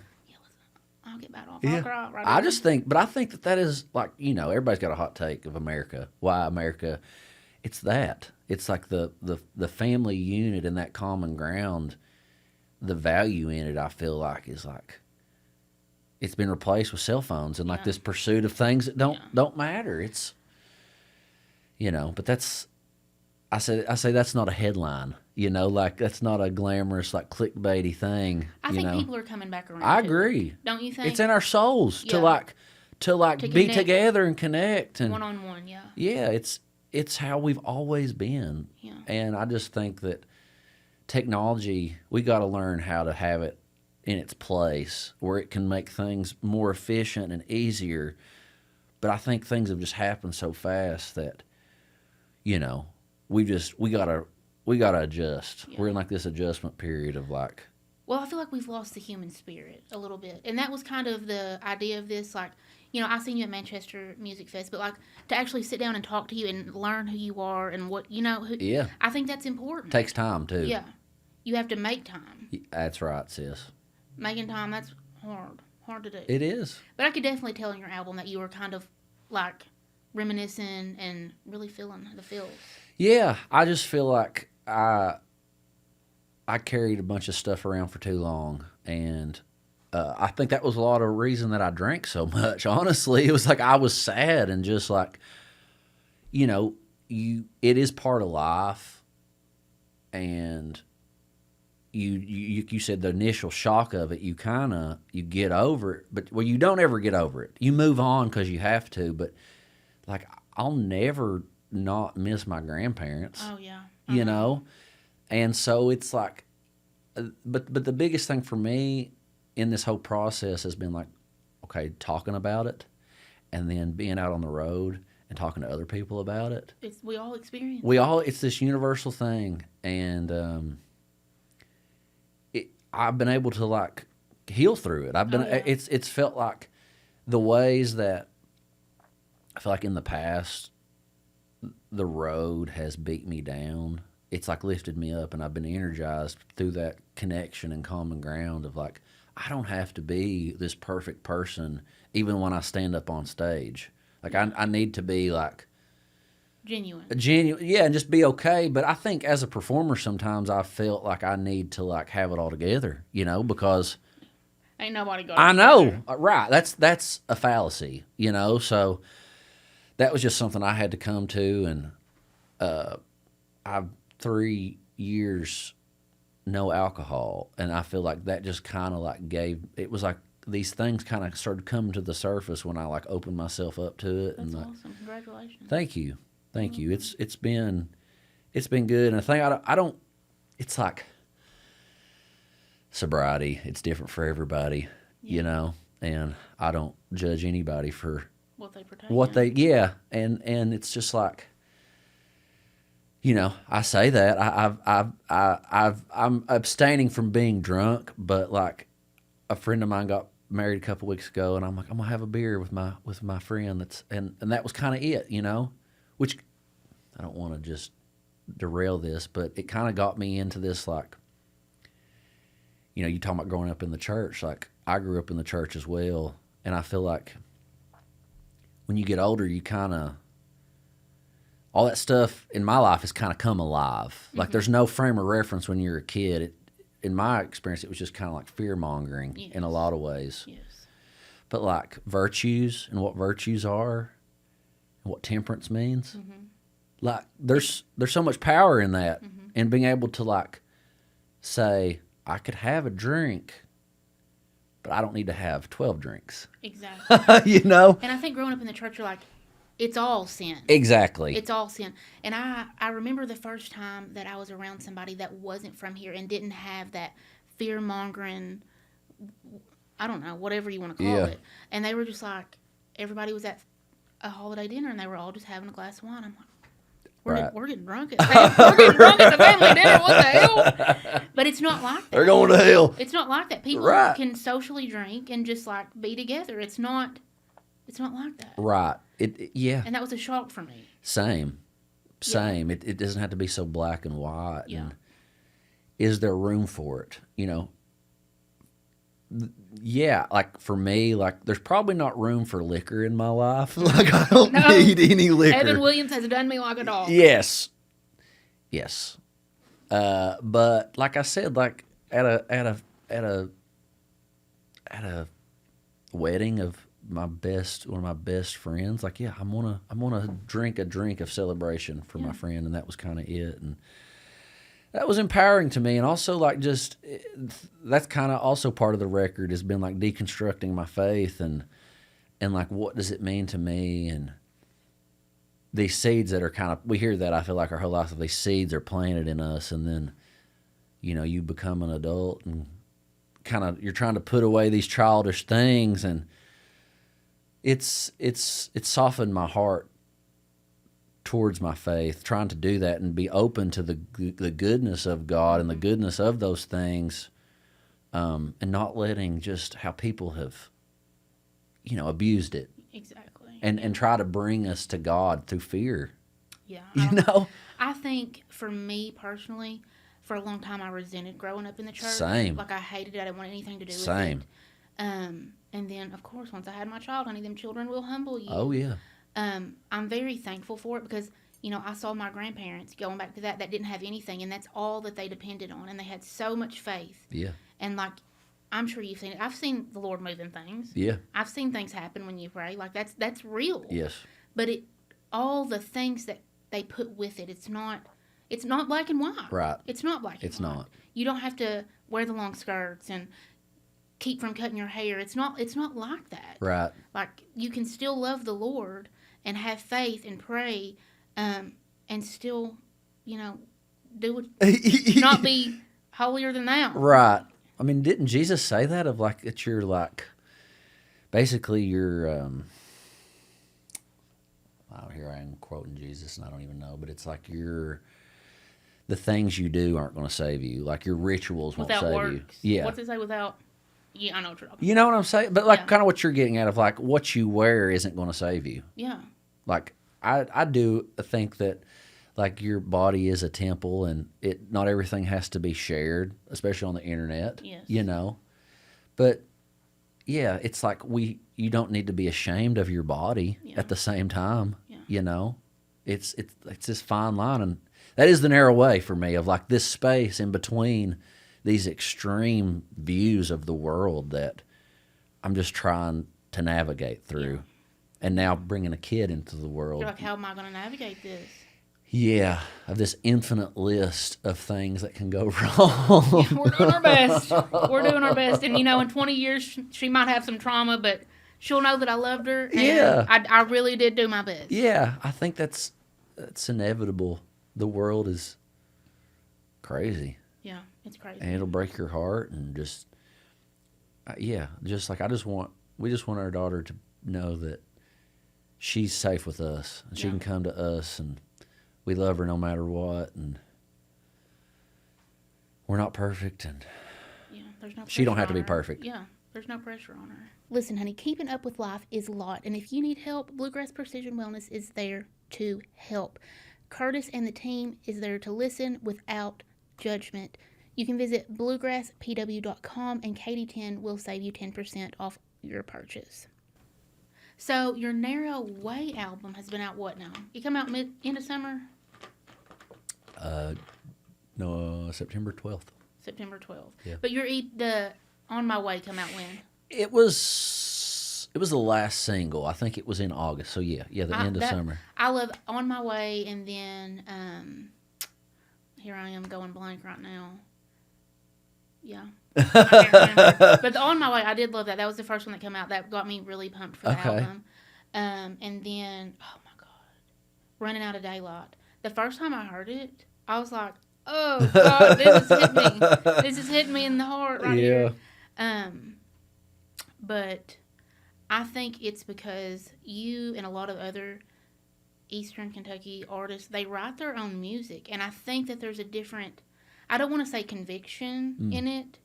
I'll get back off. Yeah. I'll cry right I just think, but I think that is like, you know, everybody's got a hot take of America. Why America? It's that. It's like the family unit and that common ground, the value in it, I feel like, is like, it's been replaced with cell phones and like this pursuit of things that don't matter. It's, you know, but I say that's not a headline, you know, like that's not a glamorous, like clickbaity thing. I think people are coming back around. I agree. Don't you think? It's in our souls to be together and connect and one-on-one. Yeah. Yeah, it's how we've always been. Yeah. And I just think that technology, we got to learn how to have it in its place where it can make things more efficient and easier. But I think things have just happened so fast that, you know, we gotta adjust. Yeah. We're in like this adjustment period of like. Well, I feel like we've lost the human spirit a little bit, and that was kind of the idea of this. Like, you know, I seen you at Manchester Music Fest, but like to actually sit down and talk to you and learn who you are and what you know. Yeah. I think that's important. Takes time too. Yeah, you have to make time. That's right, sis. Making time, that's hard to do. It is. But I could definitely tell in your album that you were kind of like reminiscing and really feeling the feels. Yeah, I just feel like I carried a bunch of stuff around for too long, and I think that was a lot of reason that I drank so much. Honestly, it was like I was sad and just like, you know, it is part of life, and you said the initial shock of it, you get over it, but well, you don't ever get over it. You move on because you have to, but like I'll never not miss my grandparents. Oh yeah. you know? And so it's like, but the biggest thing for me in this whole process has been like, okay, talking about it and then being out on the road and talking to other people about it. We all experience it's this universal thing. And I've been able to like heal through it. It's felt like the ways that I feel like in the past, the road has beat me down. It's like lifted me up, and I've been energized through that connection and common ground of like, I don't have to be this perfect person even when I stand up on stage. Like I need to be like genuine, yeah, and just be okay. But I think as a performer, sometimes I felt like I need to like have it all together, you know, because ain't nobody got. I know, right? That's a fallacy, you know. So that was just something I had to come to, and I've 3 years no alcohol, and I feel like that just kind of like it was like these things kind of started coming to the surface when I like opened myself up to it. That's and awesome. Congratulations. Thank you. It's been good, and I think I don't. It's like sobriety. It's different for everybody, you know, and I don't judge anybody for what they and it's just like, you know, I say that I'm abstaining from being drunk, but like a friend of mine got married a couple weeks ago, and I'm like, I'm gonna have a beer with my friend. And that was kind of it, you know, which I don't want to just derail this, but it kind of got me into this, like, you know, you talking about growing up in the church. Like I grew up in the church as well, and I feel like when you get older, you kind of, all that stuff in my life has kind of come alive. Mm-hmm. Like there's no frame of reference when you're a kid. In my experience, it was just kind of like fear-mongering in a lot of ways. Yes. But like virtues and what virtues are and what temperance means, like there's so much power in that. And being able to like say, I could have a drink, but I don't need to have 12 drinks. Exactly. You know? And I think growing up in the church, you're like, it's all sin. Exactly. It's all sin. And I remember the first time that I was around somebody that wasn't from here and didn't have that fear-mongering, I don't know, whatever you want to call it. And they were just like, everybody was at a holiday dinner, and they were all just having a glass of wine. I'm like, we're getting drunk at the family dinner. What the hell? But it's not like that. They're going to hell. It's not like that. People can socially drink and just like be together. It's not like that. Right. Yeah. And that was a shock for me. Same. It doesn't have to be so black and white. Yeah. And is there room for it? You know. Yeah, like for me, like there's probably not room for liquor in my life. Like I don't need any liquor. Evan Williams has done me like a dog. Yes. But like I said, like at a wedding of one of my best friends, like I'm gonna drink a drink of celebration for my friend, and that was kind of it. And that was empowering to me, and also like just that's kind of also part of the record has been like deconstructing my faith and like what does it mean to me, and these seeds that are kind of, we hear that I feel like our whole life, these seeds are planted in us, and then you know you become an adult and kind of you're trying to put away these childish things, and it's softened my heart towards my faith, trying to do that and be open to the goodness of God and the goodness of those things, and not letting just how people have, you know, abused it. Exactly. And try to bring us to God through fear. Yeah. You know? I think for me personally, for a long time I resented growing up in the church. Same. Like I hated it. I didn't want anything to do with it. Same. And then, of course, once I had my child, honey, them children will humble you. Oh, yeah. I'm very thankful for it because, you know, I saw my grandparents, going back to that didn't have anything, and that's all that they depended on, and they had so much faith. Yeah. And, like, I'm sure you've seen it. I've seen the Lord move in things. Yeah. I've seen things happen when you pray. Like, that's real. Yes. But all the things that they put with it, it's not black and white. Right. It's not black and white. It's not. You don't have to wear the long skirts and keep from cutting your hair. It's not like that. Right. Like, you can still love the Lord and have faith and pray, and still, you know, do not be holier than thou. Right. I mean, didn't Jesus say that of like that you're like basically you're oh, here I am quoting Jesus and I don't even know, but it's like the things you do aren't going to save you. Like your rituals won't Without save works. you. Yeah. What's it say without? Yeah, I know what you're talking You know what I'm saying? But like kind of what you're getting at of like what you wear isn't going to save you. Yeah. Like I do think that like your body is a temple and not everything has to be shared, especially on the internet. Yes. You know. But yeah, it's like you don't need to be ashamed of your body at the same time. Yeah. You know. It's this fine line, and that is the narrow way for me of like this space in between these extreme views of the world that I'm just trying to navigate through. Yeah. And now bringing a kid into the world. You're like, how am I going to navigate this? Yeah, of this infinite list of things that can go wrong. Yeah, we're doing our best. We're doing our best. And, in 20 years, she might have some trauma, but she'll know that I loved her. And yeah. I really did do my best. Yeah, I think that's inevitable. The world is crazy. Yeah, it's crazy. And it'll break your heart and just, just like we just want our daughter to know that she's safe with us and she can come to us and we love her no matter what, and we're not perfect, and there's no she don't have to be her. perfect. Yeah, there's no pressure on her. Listen, honey, keeping up with life is a lot, and if you need help, Bluegrass Precision Wellness is there to help. Curtis and the team is there to listen without judgment. You can visit bluegrasspw.com, and Katie10 will save you 10% off your purchase. So your Narrow Way album has been out what now? You come out end of summer? No, September 12th. September 12th. Yeah. But the On My Way come out when? It was the last single. I think it was in August. So the end of summer. I love On My Way, and then here I am going blank right now. Yeah. I can't remember. But the On My Way, I did love that. That was the first one that came out. That got me really pumped for the album. And then, oh my God, Running Out of Daylight. The first time I heard it, I was like, oh God, this has hit me. This is hitting me in the heart right here. But I think it's because you and a lot of other Eastern Kentucky artists, they write their own music. And I think that there's a different, I don't want to say conviction in it,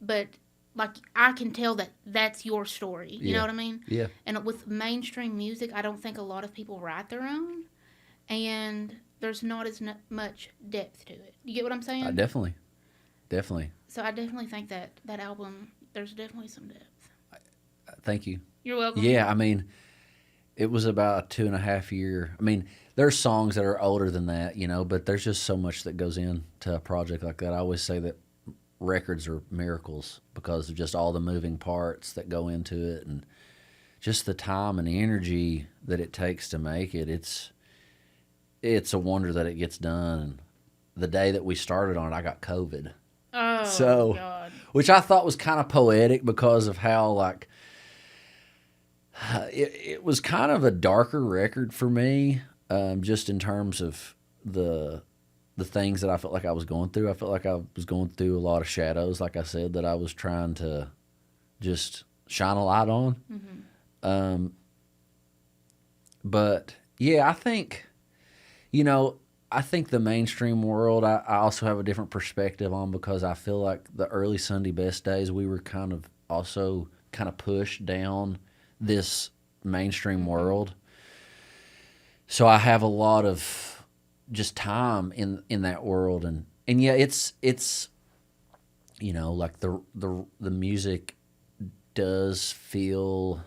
but like I can tell that that's your story. You know what I mean? Yeah. And with mainstream music, I don't think a lot of people write their own. And there's not as much depth to it. You get what I'm saying? Definitely. So I definitely think that album, there's definitely some depth. Thank you. You're welcome. Yeah, I mean, it was about a 2.5 year. I mean, there's songs that are older than that, but there's just so much that goes into a project like that. I always say that records are miracles because of just all the moving parts that go into it and just the time and the energy that it takes to make it. It's a wonder that it gets done. And the day that we started on it, I got COVID. Oh, God. Which I thought was kind of poetic because of how, like, it was kind of a darker record for me, just in terms of the things that I felt like I was going through. I felt like I was going through a lot of shadows, like I said, that I was trying to just shine a light on. Mm-hmm. But, yeah, I think, I think the mainstream world, I also have a different perspective on because I feel like the early Sunday Best days, we were kind of also kind of pushed down this mainstream world. So I have a lot of just time in that world. And yeah, it's like the music does feel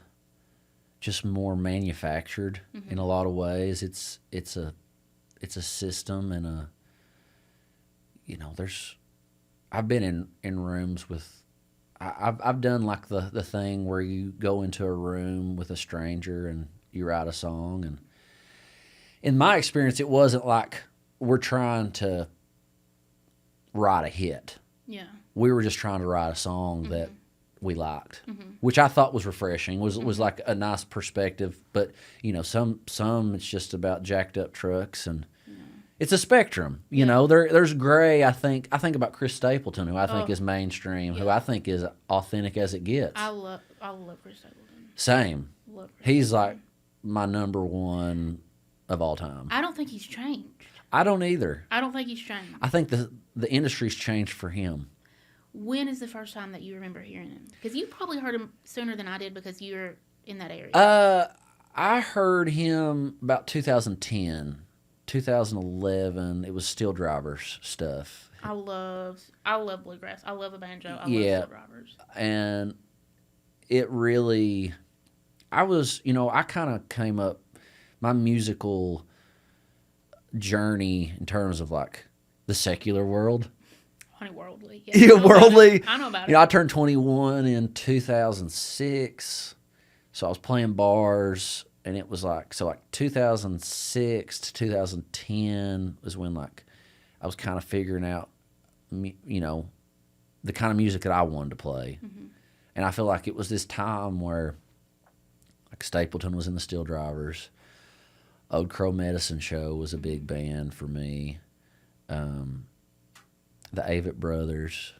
just more manufactured in a lot of ways. It's a system and I've been in rooms with, I've done like the thing where you go into a room with a stranger and you write a song. And in my experience, it wasn't like we're trying to write a hit. Yeah. We were just trying to write a song that we liked, which I thought was refreshing, was like a nice perspective. But, some it's just about jacked up trucks and it's a spectrum. You know, there's gray. I think about Chris Stapleton, who I think is mainstream, who I think is authentic as it gets. I love Chris Stapleton. Same. Love Chris He's Stapleton. like my number one of all time. I don't think he's changed. I don't either. I don't think he's changed. I think the industry's changed for him. When is the first time that you remember hearing him? Because you probably heard him sooner than I did because you're in that area. I heard him about 2010, 2011. It was Steel Drivers stuff. I love bluegrass. I love a banjo. I love Steel Drivers. And it really, I kind of came up, my musical journey in terms of like the secular world. Honey, worldly. Yeah, worldly. I know about it. I turned 21 in 2006, so I was playing bars, and it was like 2006 to 2010 was when like I was kind of figuring out, the kind of music that I wanted to play, and I feel like it was this time where like Stapleton was in the Steel Drivers. Old Crow Medicine Show was a big band for me. The Avett Brothers,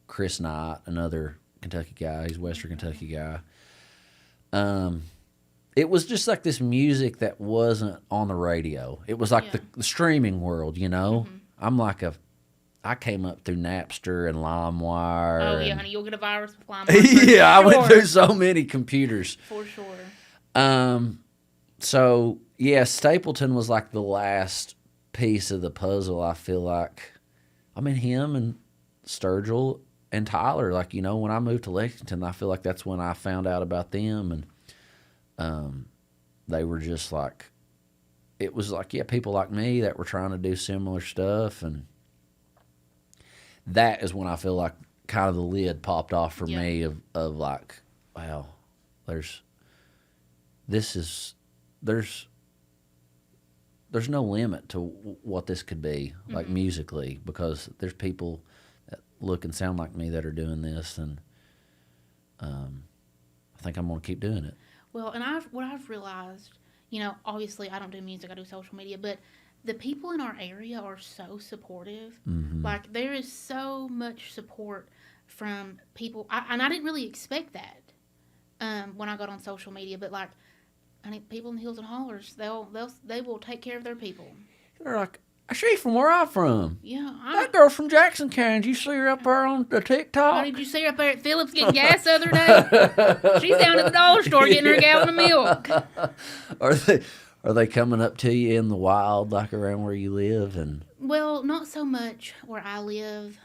Chris Knight, another Kentucky guy. He's a Western Kentucky guy. It was just like this music that wasn't on the radio. It was like the streaming world, I'm like I came up through Napster and LimeWire. Oh, yeah, honey, you'll get a virus with LimeWire. Yeah, I went through so many computers. For sure. So, yeah, Stapleton was like the last piece of the puzzle, I feel like. I mean, him and Sturgill and Tyler, like, when I moved to Lexington, I feel like that's when I found out about them. And they were just like, it was like, people like me that were trying to do similar stuff. And that is when I feel like kind of the lid popped off for me of like, wow, there's no limit to what this could be, like musically, because there's people that look and sound like me that are doing this, and I think I'm going to keep doing it. Well, and what I've realized, obviously I don't do music, I do social media, but the people in our area are so supportive. Like, there is so much support from people, and I didn't really expect that when I got on social media, but like, I think people in the hills and hollers, they will take care of their people. They're like, I see you from where I'm from. Yeah. That girl's from Jackson County. Did you see her up there on the TikTok? Oh, did you see her up there at Phillips getting gas the other day? She's down at the dollar store getting her a gallon of milk. Are they coming up to you in the wild, like around where you live? And well, not so much where I live.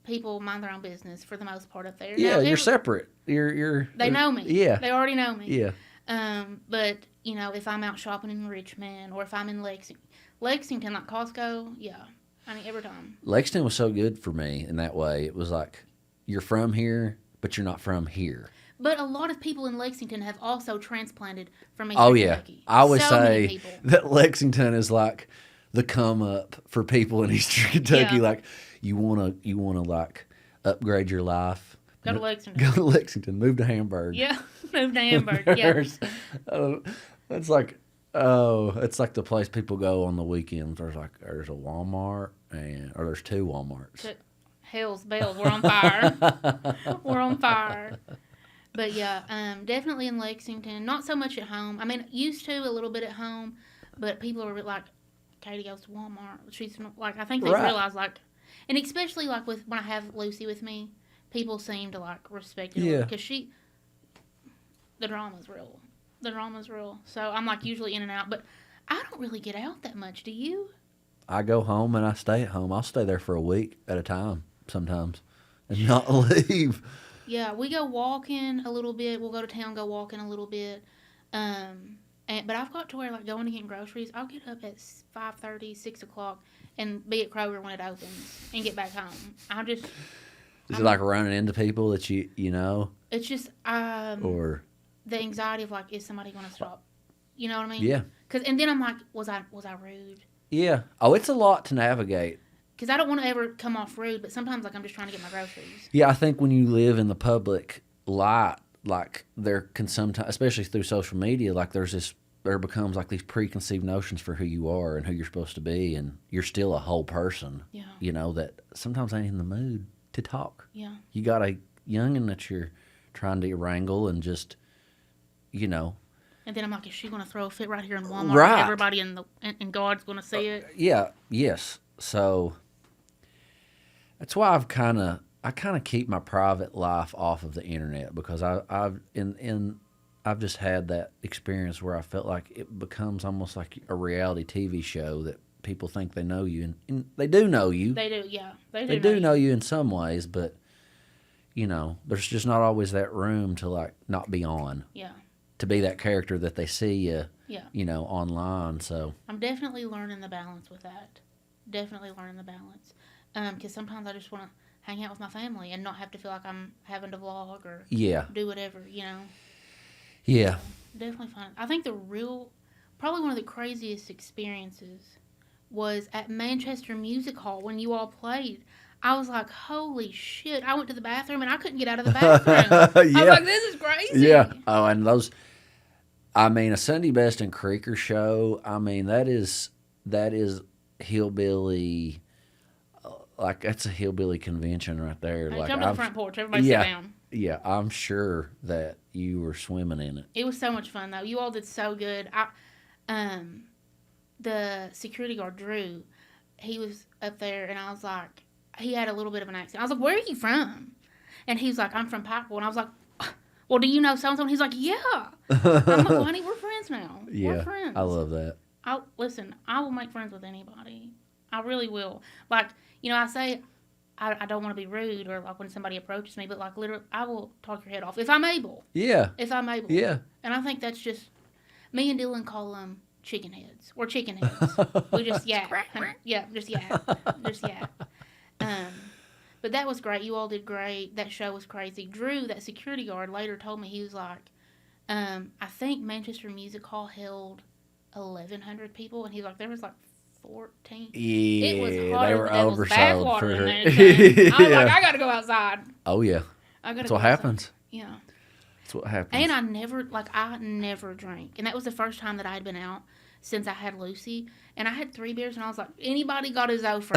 People mind their own business for the most part up there. Yeah, now, you're separate. They know me. Yeah. They already know me. Yeah. But, if I'm out shopping in Richmond or if I'm in Lexington, like Costco, every time. Lexington was so good for me in that way. It was like, you're from here, but you're not from here. But a lot of people in Lexington have also transplanted from Eastern Kentucky. I always say that Lexington is like the come up for people in Eastern Kentucky. Yeah. Like, you wanna like upgrade your life. Go to Lexington. Go to Lexington. Move to Hamburg. Yeah, move to Hamburg. Yeah. It's like the place people go on the weekends. There's a Walmart or there's two Walmarts. Hell's bells, we're on fire. We're on fire. But yeah, definitely in Lexington. Not so much at home. I mean, used to a little bit at home, but people are like, Katie goes to Walmart. She's like, I think they realize like, and especially like when I have Lucy with me, people seem to like respect it because the drama's real. The drama's real. So I'm like usually in and out, but I don't really get out that much. Do you? I go home and I stay at home. I'll stay there for a week at a time sometimes and not leave. Yeah, we go walking a little bit. We'll go to town, go walking a little bit. But I've got to where, like, going to get groceries, I'll get up at 5:30, 6 o'clock, and be at Kroger when it opens, and get back home. Is it like running into people that you know? It's just or the anxiety of, like, is somebody going to stop? You know what I mean? Yeah. And then I'm like, was I rude? Yeah. Oh, it's a lot to navigate. Because I don't want to ever come off rude, but sometimes, like, I'm just trying to get my groceries. Yeah, I think when you live in the public light, like, there can sometimes, especially through social media, like, there's this there becomes like these preconceived notions for who you are and who you're supposed to be, and you're still a whole person. Yeah. You know, that sometimes ain't in the mood to talk. Yeah. You got a youngin' that you're trying to wrangle and just, you know. And then I'm like, is she going to throw a fit right here in Walmart? Right. And everybody in God's going to see it. Yeah. Yes. So that's why I kind of keep my private life off of the internet, because I've just had that experience where I felt like it becomes almost like a reality TV show that people think they know you, and they do know you. They do, yeah. They do know you in some ways, but you know, there's just not always that room to like not be on. Yeah. To be that character that they see you. Yeah. You know, online. So I'm definitely learning the balance with that. Definitely learning the balance. Because sometimes I just want to hang out with my family and not have to feel like I'm having to vlog or do whatever, you know. Yeah. So, definitely fun. I think probably one of the craziest experiences was at Manchester Music Hall when you all played. I was like, holy shit. I went to the bathroom and I couldn't get out of the bathroom. I was like, this is crazy. Yeah. Oh, and those, I mean, a Sunday Best and Creeker show, I mean, that is hillbilly, like, that's a hillbilly convention right there. Hey, like, come to the front porch. Everybody sit down. Yeah, I'm sure that you were swimming in it. It was so much fun, though. You all did so good. The security guard, Drew, he was up there, and I was like, he had a little bit of an accent. I was like, where are you from? And he was like, I'm from Pikeville. And I was like, well, do you know so-and-so? And he's like, yeah. I'm like, well, honey, we're friends now. Yeah, we're friends. I love that. Listen, I will make friends with anybody. I really will. Like, you know, I say I don't want to be rude or like when somebody approaches me, but like literally, I will talk your head off if I'm able. Yeah. If I'm able. Yeah. And I think that's just, me and Dylan call them chicken heads. We're chicken heads. We just yap. Yeah, just yap. Just yap. But that was great. You all did great. That show was crazy. Drew, that security guard, later told me, he was like, I think Manchester Music Hall held 1,100 people, and he's like, there was like 14. Yeah, it was they hotter were than devil's oversold bathwater for in her. there. I was like, I got to go outside. Oh yeah, that's what happens. Yeah, that's what happens. And I never drank, and that was the first time that I had been out since I had Lucy, and I had 3 beers, and I was like, anybody got a Zofran?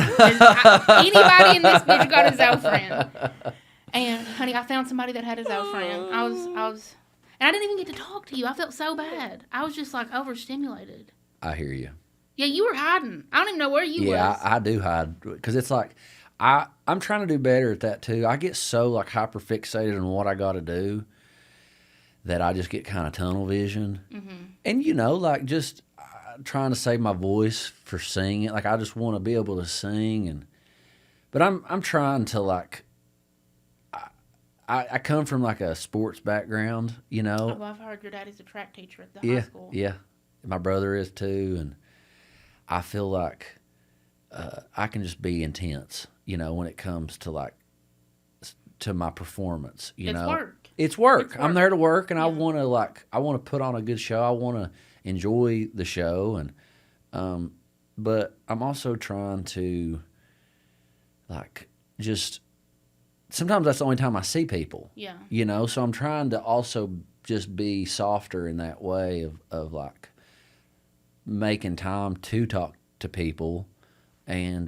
Anybody in this bitch got a Zofran? And honey, I found somebody that had a Zofran. I was, and I didn't even get to talk to you. I felt so bad. I was just like overstimulated. I hear you. Yeah, you were hiding. I don't even know where you was. Yeah, I do hide, because it's like I'm trying to do better at that too. I get so like hyper fixated on what I got to do that I just get kind of tunnel vision. Mm-hmm. And you know, like just trying to save my voice for singing. Like I just want to be able to sing, but I'm trying to like. I come from like a sports background, you know. Oh, well, I've heard your daddy's a track teacher at the high school. Yeah, my brother is too, and I feel like I can just be intense, you know, when it comes to like to my performance. You know, it's work. I'm there to work, and I want to put on a good show. I want to enjoy the show, and but I'm also trying to like just. Sometimes that's the only time I see people. Yeah. You know, so I'm trying to also just be softer in that way of like making time to talk to people. And,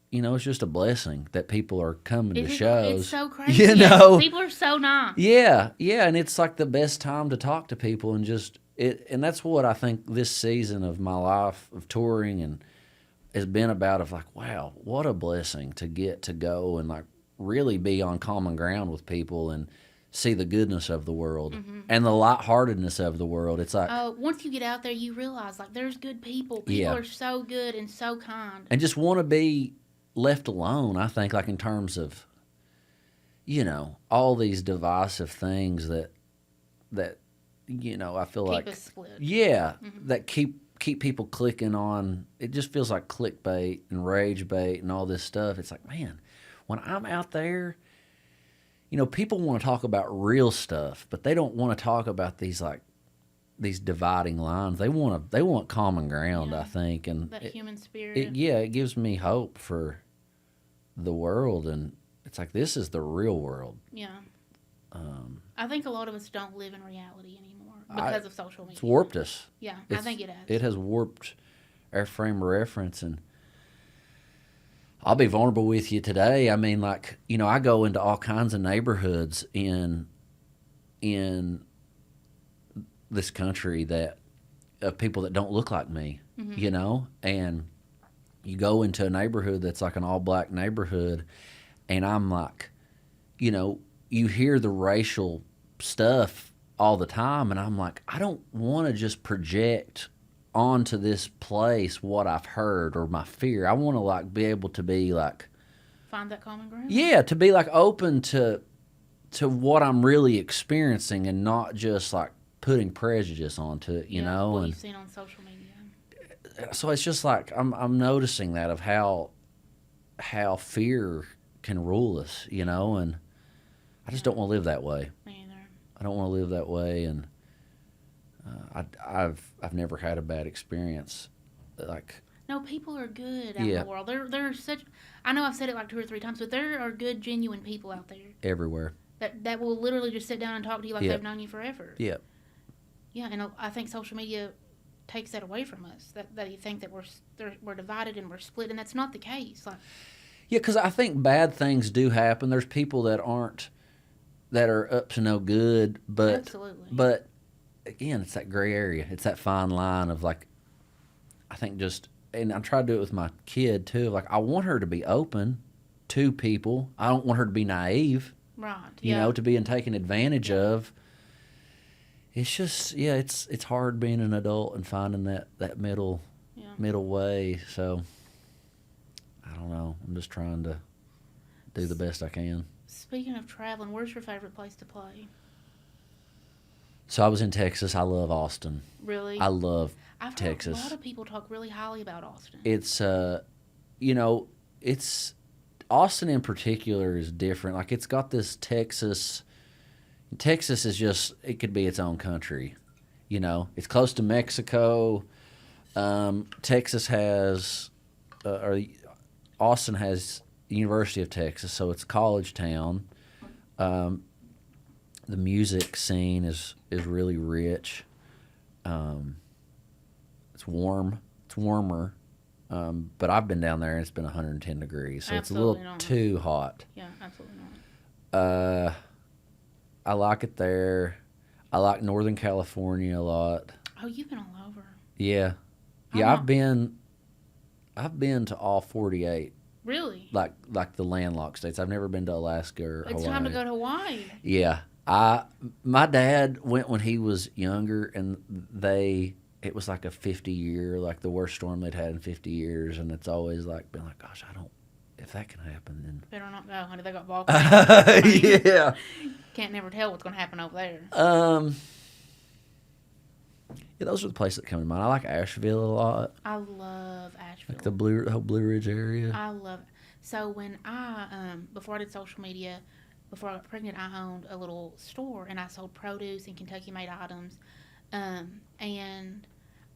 you know, it's just a blessing that people are coming to shows. It's so crazy. You know? People are so nice. Yeah. Yeah. And it's like the best time to talk to people and just, and that's what I think this season of my life of touring and has been about of like, wow, what a blessing to get to go and like, really be on common ground with people and see the goodness of the world and the lightheartedness of the world. It's like once you get out there, you realize like there's good people. People are so good and so kind, and just want to be left alone. I think like in terms of, you know, all these divisive things that you know I feel keep like us split. Yeah, that keep people clicking on. It just feels like clickbait and rage bait and all this stuff. It's like, man. When I'm out there, you know, people want to talk about real stuff, but they don't want to talk about these dividing lines. They want common ground, I think, and that human spirit. It gives me hope for the world, and it's like this is the real world. Yeah. I think a lot of us don't live in reality anymore. because of social media. It's warped us. Yeah, I think it has. It has warped our frame of reference, and I'll be vulnerable with you today. I mean, like, you know, I go into all kinds of neighborhoods in this country that of people that don't look like me, you know, and you go into a neighborhood that's like an all-black neighborhood, and I'm like, you know, you hear the racial stuff all the time, and I'm like, I don't want to just project onto this place what I've heard or my fear. I want to like be able to be like, find that common ground. yeah, to be like open to what I'm really experiencing and not just like putting prejudice onto it, you know. What and you've seen on social media. so it's just like I'm noticing that of how fear can rule us, you know, and I just don't want to live that way. Me either. I don't want to live that way, and I've never had a bad experience. Like, no, people are good out in the world. They're such. I know I've said it like 2 or 3 times, but there are good, genuine people out there everywhere. That will literally just sit down and talk to you like Yep. they've known you forever. Yep. Yeah, and I think social media takes that away from us. That you think that we're divided and we're split, and that's not the case. Like, yeah, because I think bad things do happen. There's people that are up to no good, but absolutely. But again, it's that gray area. It's that fine line of like, I think just, and I try to do it with my kid too. Like, I want her to be open to people. I don't want her to be naive. Right. You know, to being taken advantage of. It's just, yeah, it's hard being an adult and finding that middle way. So, I don't know. I'm just trying to do the best I can. Speaking of traveling, where's your favorite place to play? So I was in Texas. I love Austin. Really? I love I've Texas. heard a lot of people talk really highly about Austin. It's, you know, Austin in particular is different. Like, it's got this Texas is just, it could be its own country. You know, it's close to Mexico. Texas has, or Austin has the University of Texas, so it's a college town. The music scene is really rich. It's warm. It's warmer. But I've been down there and it's been 110 degrees, so Absolutely it's a little not. too hot. Yeah, absolutely not. I like it there. I like Northern California a lot. Oh, you've been all over. Yeah. Yeah, I've been to all 48. Really? Like the landlocked states. I've never been to Alaska or Hawaii. It's time to go to Hawaii. Yeah. My dad went when he was younger, and it was like a 50-year, like the worst storm they'd had in 50 years, and it's always like been like, gosh, if that can happen, then better not go, honey. They got volcanoes. yeah. Can't never tell what's going to happen over there. Yeah, those are the places that come to mind. I like Asheville a lot. I love Asheville. Like the whole Blue Ridge area. I love it. So when before I did social media, before I got pregnant, I owned a little store, and I sold produce and Kentucky-made items. And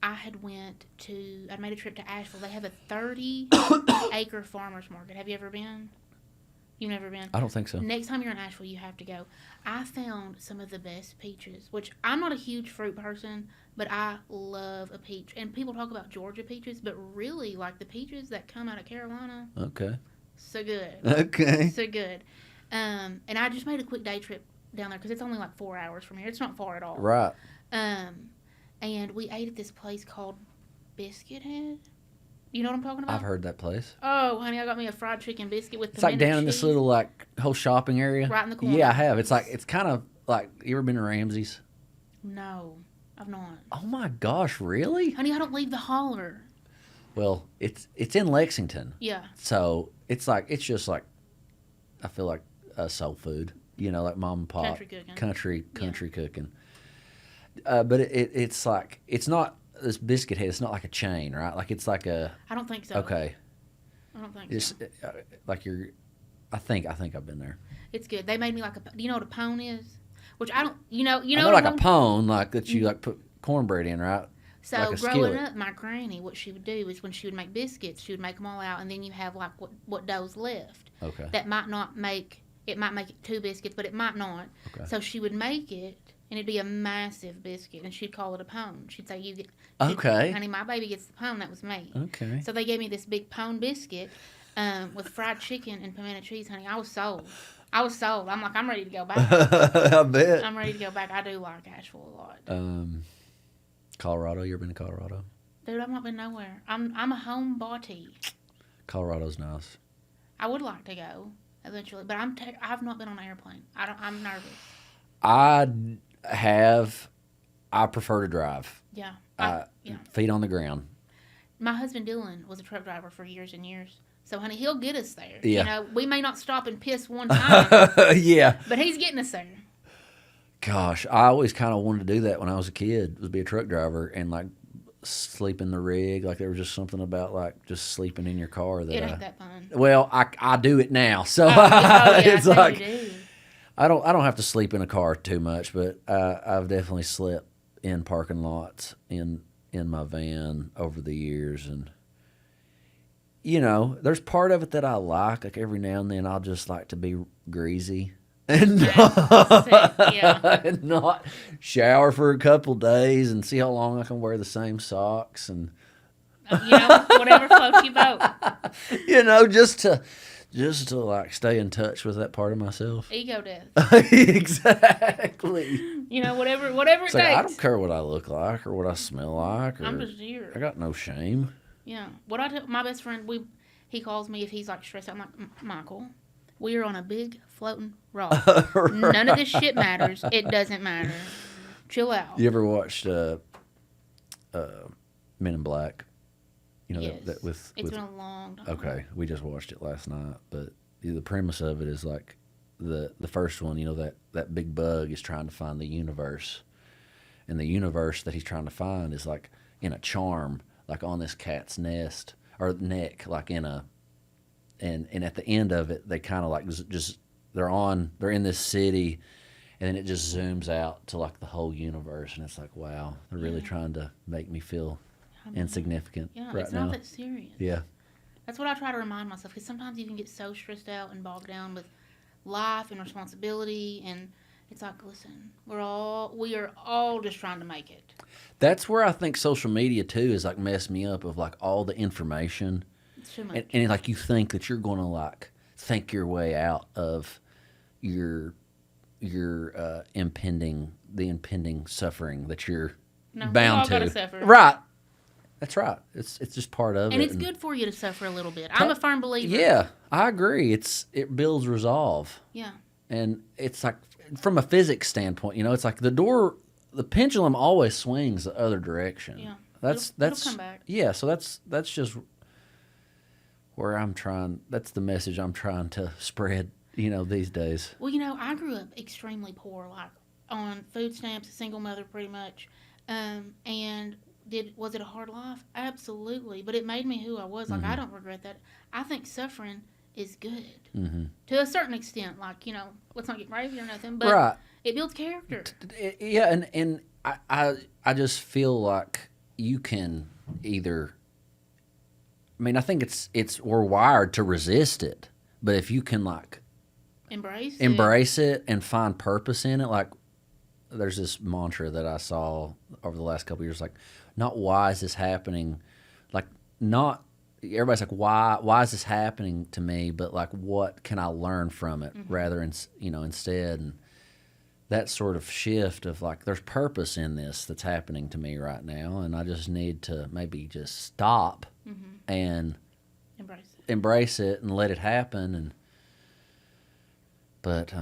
I had made a trip to Asheville. They have a 30-acre farmer's market. Have you ever been? You've never been? I don't think so. Next time you're in Asheville, you have to go. I found some of the best peaches, which I'm not a huge fruit person, but I love a peach. And people talk about Georgia peaches, but really, like the peaches that come out of Carolina. Okay. So good. Okay. So good. And I just made a quick day trip down there because it's only like 4 hours from here. It's not far at all. Right. And we ate at this place called Biscuit Head. You know what I'm talking about? I've heard that place. Oh, honey, I got me a fried chicken biscuit with It's like down in this little like whole shopping area. Right in the corner. Yeah, I have. It's kind of like, you ever been to Ramsey's? No, I've not. Oh my gosh, really? Honey, I don't leave the holler. Well, it's in Lexington. Yeah. So it's just like, I feel like soul food. You know, like mom and pop. Country cooking. Country cooking. But it's like, it's not this Biscuit Head. It's not like a chain, right? Like it's like a. I don't think so. Okay. I don't think so. Like I think I've been there. It's good. They made me like do you know what a pone is? Which I don't. You know. I know like a pone, like that you like put cornbread in, right? So like growing up, my granny, what she would do is when she would make biscuits, she would make them all out, and then you have like what dough's left. Okay. That might not make it. Might make it 2 biscuits, but it might not. Okay. So she would make it, and it'd be a massive biscuit, and she'd call it a pone. She'd say, Okay. honey, my baby gets the pone. That was me. Okay. So they gave me this big pone biscuit with fried chicken and pimento cheese, honey. I was sold. I'm like, I'm ready to go back. I bet. I'm ready to go back. I do like Asheville a lot. Colorado. You ever been to Colorado? Dude, I've not been nowhere. I'm a homebody. Colorado's nice. I would like to go eventually, but I've not been on an airplane. I'm nervous. I prefer to drive. Yeah. Feet on the ground. My husband Dylan was a truck driver for years and years. So, honey, he'll get us there. Yeah. You know, we may not stop and piss one time. Yeah. But he's getting us there. Gosh, I always kind of wanted to do that when I was a kid, was be a truck driver and like sleep in the rig. Like there was just something about like just sleeping in your car that It ain't that fun. Well, I do it now, so it's I like you do. I don't have to sleep in a car too much, but I've definitely slept in parking lots in my van over the years, and you know, there's part of it that I like. Like every now and then, I'll just like to be greasy and and not shower for a couple days and see how long I can wear the same socks and whatever floats your boat. Just to like stay in touch with that part of myself. Ego death. Exactly. Whatever it takes. I don't care what I look like or what I smell like. I'm just here. I got no shame. Yeah. What I tell my best friend, he calls me if he's like stressed out. I'm like, Michael, we are on a big floating rock. Right. None of this shit matters. It doesn't matter. Chill out. You ever watched Men in Black? Yes. It's been a long time. Okay, we just watched it last night, but the premise of it is like the first one. That big bug is trying to find the universe, and the universe that he's trying to find is like in a charm, like on this cat's nest or neck, like in a, and at the end of it, they kind of like just they're in this city, and then it just zooms out to like the whole universe, and it's like, wow, they're really trying to make me feel insignificant right now. It's not that serious. Yeah. That's what I try to remind myself, because sometimes you can get so stressed out and bogged down with life and responsibility, and it's like, listen, we are all just trying to make it. That's where I think social media too is like messed me up, of like all the information. It's too much. And like you think that you're going to like think your way out of your impending suffering that you're bound we all to. gotta suffer. Right. That's right. It's just part of it. And it's good for you to suffer a little bit. I'm a firm believer. Yeah, I agree. It builds resolve. Yeah. And it's like from a physics standpoint, it's like the pendulum always swings the other direction. Yeah. That's it'll come back. Yeah, so that's just where that's the message I'm trying to spread, these days. Well, I grew up extremely poor, like on food stamps, a single mother pretty much. And was it a hard life? Absolutely. But it made me who I was. Like, I don't regret that. I think suffering is good. Mm-hmm. To a certain extent. Like, let's not get crazy or nothing. But right. It builds character. Yeah, and I just feel like you can either... I mean, I think we're wired to resist it. But if you can, like... Embrace it and find purpose in it, like... There's this mantra that I saw over the last couple of years, like, not why is this happening, like, not, everybody's like, why is this happening to me, but like, what can I learn from it, rather, instead, and that sort of shift of like, there's purpose in this that's happening to me right now, and I just need to maybe just stop and embrace it and let it happen, but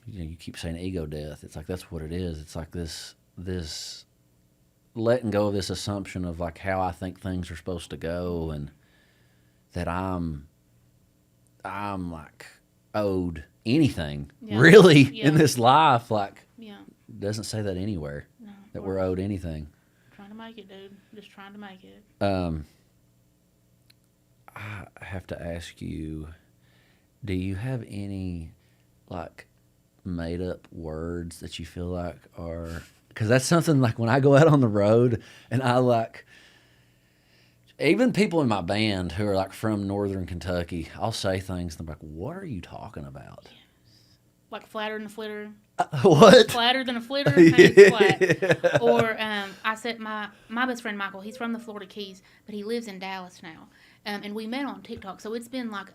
you keep saying ego death. It's like that's what it is. It's like this letting go of this assumption of like how I think things are supposed to go, and that I'm like owed anything really in this life. Like, it doesn't say that anywhere that we're owed anything. Trying to make it, dude. Just trying to make it. I have to ask you, do you have any like made up words that you feel like are, because that's something like when I go out on the road and I like, even people in my band who are like from northern Kentucky, I'll say things and they're like, what are you talking about? Yes. Like flatter than the flitter. What? Flatter than a flitter, painted flat. Or I said my best friend Michael, he's from the Florida Keys, but he lives in Dallas now. And we met on TikTok, so it's been like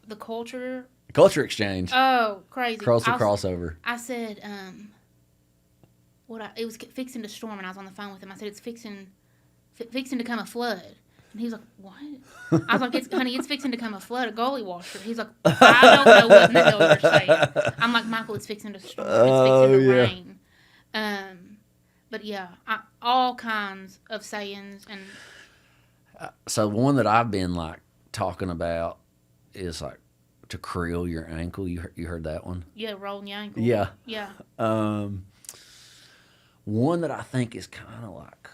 the culture. Culture exchange. Oh, crazy. Crossover. I said, it was fixing to storm, and I was on the phone with him. I said, it's fixing to come a flood. And he was like, what? I was like, it's fixing to come a flood, a gully washer. He's like, I don't know what in the hell you're saying. I'm like, Michael, it's fixing to storm. It's fixing to rain. But yeah, all kinds of sayings. And so one that I've been like talking about is like to krill your ankle. You heard that one? Yeah, rolling your ankle. Yeah. Yeah. One that I think is kind of like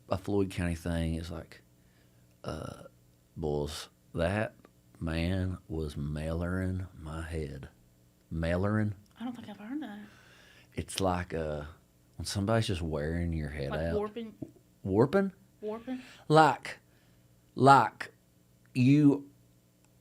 a Floyd County thing is like, bulls, that man was mailerin my head. Mailerin? I don't think I've heard that. It's like when somebody's just wearing your head like out. Warping? Warping? Warping? Like you,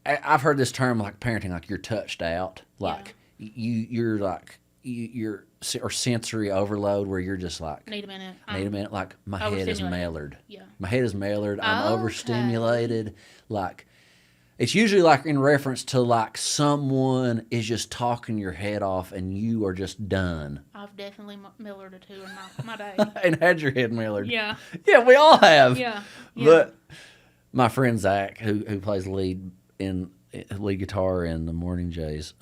I've heard this term like parenting, like you're touched out. Like you're like, you're or sensory overload where you're just like need a minute. Like my head is mailered. Yeah. My head is mailered. I'm overstimulated. Like it's usually like in reference to like someone is just talking your head off and you are just done. I've definitely mailered or two in my day. And had your head mailered. Yeah. Yeah, we all have. Yeah. But my friend Zach, who plays lead guitar in the Morning Jays,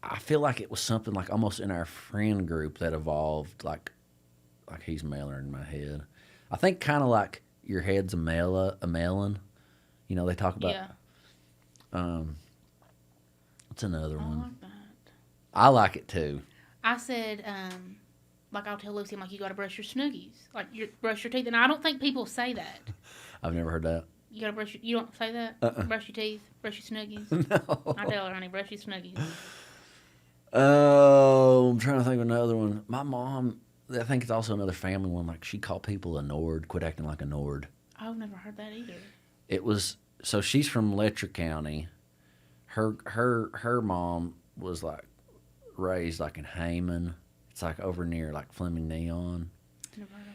I feel like it was something like almost in our friend group that evolved, like he's mailing my head. I think kind of like your head's a melon. You know, they talk about. Yeah. What's another one? I like that. I like it too. I said, like I'll tell Lucy, I'm like, you got to brush your snoogies, like brush your teeth, and I don't think people say that. I've never heard that. You got to brush. You don't say that. Brush your teeth, brush your snoogies. No. I tell her, honey, brush your snoogies. Oh, I'm trying to think of another one. My mom, I think it's also another family one. Like she called people a Nord, quit acting like a Nord. I've never heard that either. It was so she's from Letcher County. Her mom was like raised like in Hayman. It's like over near like Fleming Neon. Never heard of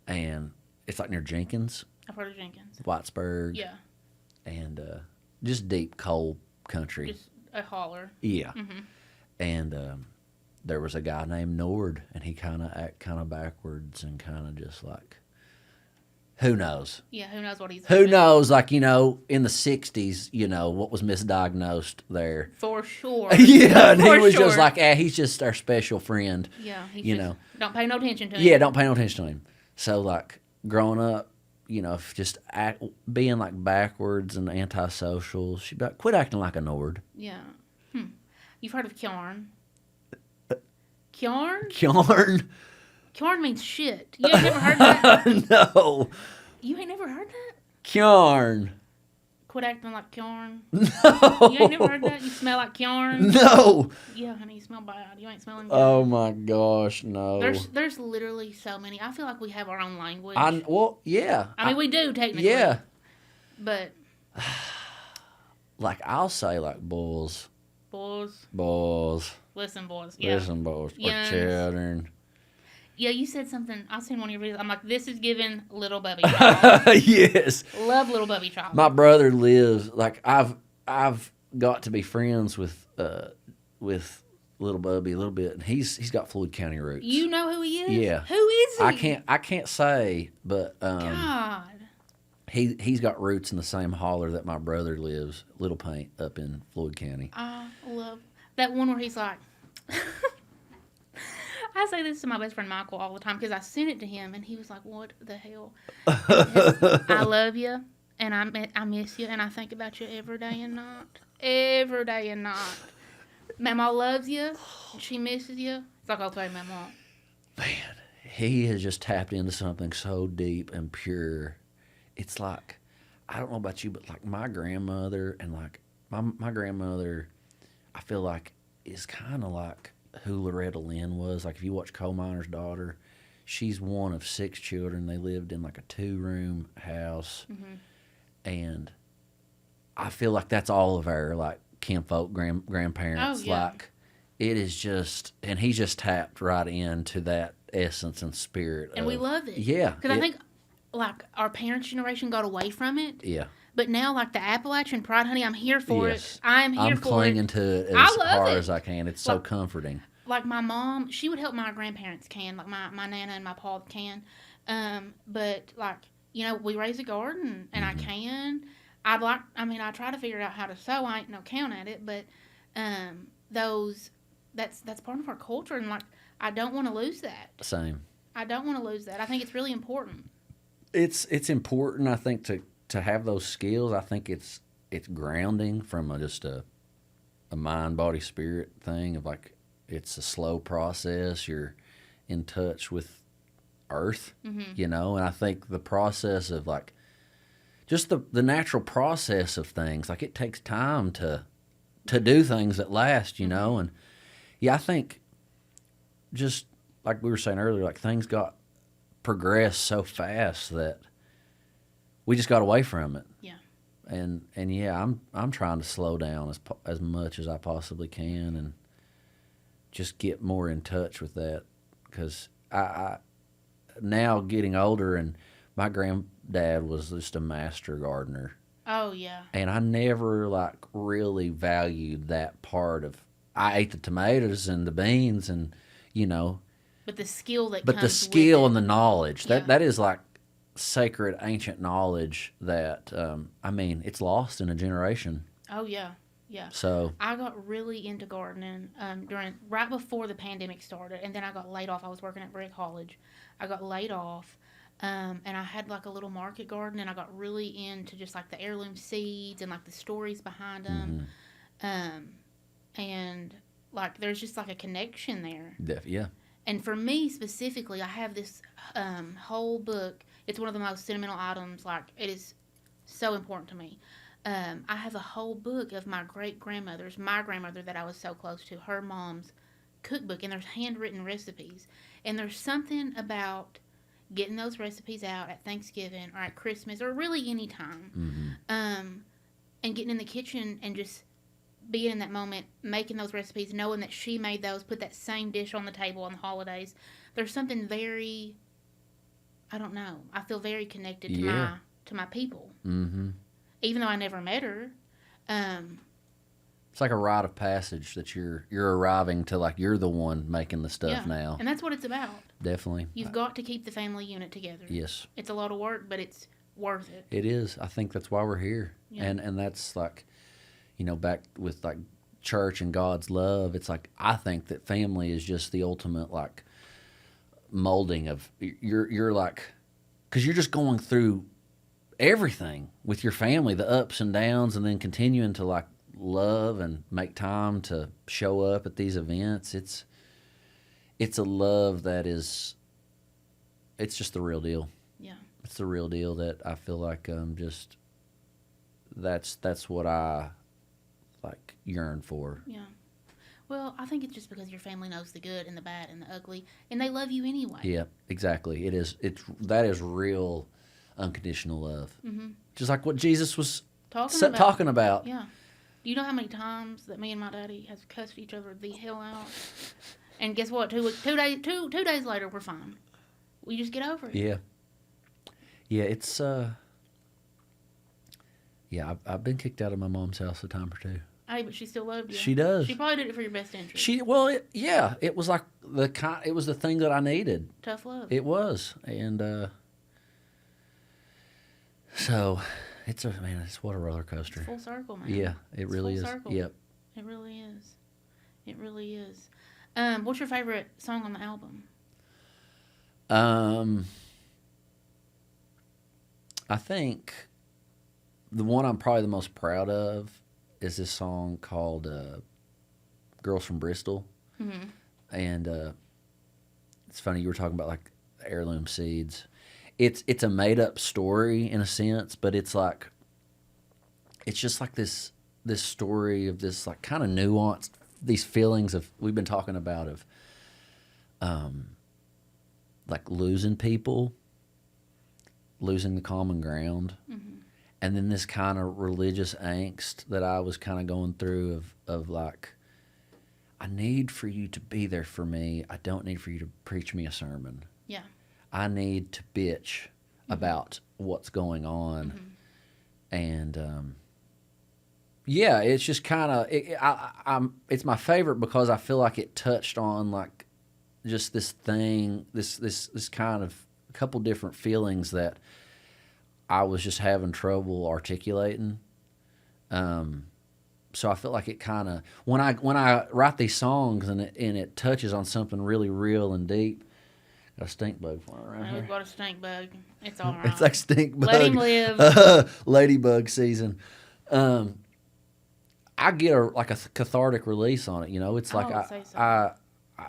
that. And it's like near Jenkins. I've heard of Jenkins. Whitesburg. Yeah. And just deep coal country. Just a holler. Yeah. Mm-hmm. And there was a guy named Nord, and he kind of act kind of backwards and kind of just like, who knows? Yeah, who knows what he's Who knows? Like, you know, in the 60s, you know, what was misdiagnosed there. For sure. Yeah, and For he was sure. just like, he's just our special friend. Yeah, you know. Don't pay no attention to him. Yeah, don't pay no attention to him. So, like, growing up, you know, just being like backwards and antisocial, she'd be like, quit acting like a Nord. Yeah. You've heard of Kjarn? Kjarn? Kjarn? Kjarn means shit. You ain't never heard that? No. You ain't never heard that? Kjarn. Quit acting like Kjarn. No. You ain't never heard that? You smell like Kjarn? No. Yeah, honey, you smell bad. You ain't smelling good. Oh my gosh, no. There's literally so many. I feel like we have our own language. Well, yeah. I mean, we do technically. Yeah. But like I'll say like bulls. Bulls. Listen, boys. Yeah. Listen, boys. Or Yes. children. Yeah, you said something. I seen one of your videos. I'm like, this is giving Little Bubby Child. Yes. Love Little Bubby Child. My brother lives like I've got to be friends with Little Bubby a little bit, and he's got Floyd County roots. You know who he is? Yeah. Who is he? I can't say, but God. he's got roots in the same holler that my brother lives, Little Paint, up in Floyd County. I love that one where he's like, I say this to my best friend Michael all the time because I sent it to him and he was like, what the hell? I love you and I miss you and I think about you every day and night. Every day and night. Mama loves you. She misses you. It's like, okay, Mama. Man, he has just tapped into something so deep and pure. It's like, I don't know about you, but like my grandmother and like my grandmother, I feel like is kind of like who Loretta Lynn was. Like if you watch Coal Miner's Daughter, she's one of 6 children. They lived in like a 2-room house. Mm-hmm. And I feel like that's all of our like kinfolk, grandparents. Oh, yeah. Like it is just, and he just tapped right into that essence and spirit. And we love it. Yeah. Because I think, like, our parents' generation got away from it. Yeah. But now, like, the Appalachian Pride, honey, I'm here for Yes. it. I'm here I'm for clinging it. to it I as love hard it. as I can. It's so comforting. Like, my mom, she would help my grandparents can, like my Nana and my pa can. But, like, you know, we raise a garden, and I can. I try to figure out how to sew. I ain't no count at it, but that's part of our culture, and, like, I don't want to lose that. Same. I don't want to lose that. I think it's really important. It's important, I think, to have those skills. I think it's grounding from just a mind, body, spirit thing of, like, it's a slow process. You're in touch with earth, you know, and I think the process of, like, just the natural process of things, like, it takes time to do things that last, you know, and yeah, I think just like we were saying earlier, like, things got progressed so fast that we just got away from it. Yeah. And yeah, I'm trying to slow down as much as I possibly can and just get more in touch with that, because I now getting older, and my granddad was just a master gardener. Oh, yeah. And I never, like, really valued that part of, I ate the tomatoes and the beans and, you know. But the skill that But comes the skill with and the knowledge, Yeah. that is, like, sacred ancient knowledge that, it's lost in a generation. Oh, yeah. Yeah. So I got really into gardening right before the pandemic started, and then I got laid off. I was working at Brick College. I got laid off, and I had, like, a little market garden, and I got really into just, like, the heirloom seeds and, like, the stories behind them. And, like, there's just, like, a connection there. yeah. And for me specifically, I have this whole book. It's one of the most sentimental items. Like, it is so important to me. I have a whole book of my great-grandmother's, my grandmother that I was so close to, her mom's cookbook, and there's handwritten recipes. And there's something about getting those recipes out at Thanksgiving or at Christmas or really any time, and getting in the kitchen and just being in that moment, making those recipes, knowing that she made those, put that same dish on the table on the holidays. There's something very, I don't know, I feel very connected to my people. Mm-hmm. Even though I never met her. It's like a rite of passage that you're arriving to, like, you're the one making the stuff now. And that's what it's about. Definitely. You've got to keep the family unit together. Yes. It's a lot of work, but it's worth it. It is. I think that's why we're here. Yeah. And that's, like, you know, back with, like, church and God's love, it's like, I think that family is just the ultimate, like, molding of, you're like, because you're just going through everything with your family, the ups and downs, and then continuing to, like, love and make time to show up at these events. It's a love that is, it's just the real deal. Yeah. It's the real deal that I feel like just that's what I, like, yearn for. Yeah. Well, I think it's just because your family knows the good and the bad and the ugly, and they love you anyway. Yeah, exactly. That is real unconditional love. Mm-hmm. Just like what Jesus was talking about. Yeah. Do you know how many times that me and my daddy has cussed each other the hell out? And guess what? 2 days later, we're fine. We just get over it. Yeah. Yeah, it's yeah, I've been kicked out of my mom's house a time or two. Hey, but she still loved you. She does. She probably did it for your best interest. It was like it was the thing that I needed. Tough love. It was, and so it's what a roller coaster. It's full circle, man. Yeah, it really is. Full circle. Yep. It really is. It really is. What's your favorite song on the album? I think the one I'm probably the most proud of is this song called Girls from Bristol. Mm-hmm. And it's funny, you were talking about, like, heirloom seeds. It's a made-up story in a sense, but it's like, it's just like this story of this, like, kind of nuanced, these feelings of, we've been talking about, of like, losing people, losing the common ground. Mm-hmm. And then this kind of religious angst that I was kind of going through of like, I need for you to be there for me. I don't need for you to preach me a sermon. Yeah. I need to bitch about what's going on. And yeah, it's just kind of it's my favorite because I feel like it touched on like just this thing, this kind of a couple different feelings that I was just having trouble articulating. So I feel like it kind of when I write these songs and it touches on something really real and deep. Got a stink bug flying around here. We've got a stink bug. It's all right. It's like stink bug. Let him live. Ladybug season. I get a cathartic release on it. You know, it's like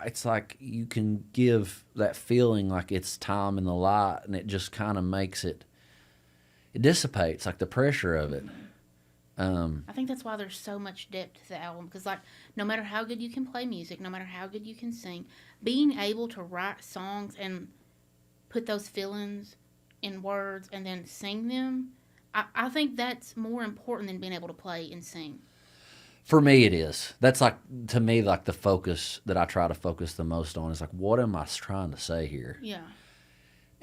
it's like you can give that feeling like it's time in the light, and it just kind of makes it dissipates like the pressure of it. I think that's why there's so much depth to the album, because like no matter how good you can play music, no matter how good you can sing, being able to write songs and put those feelings in words and then sing them, I think that's more important than being able to play and sing. For me, it is. That's like, to me, like the focus that I try to focus the most on is like, what am I trying to say here? Yeah.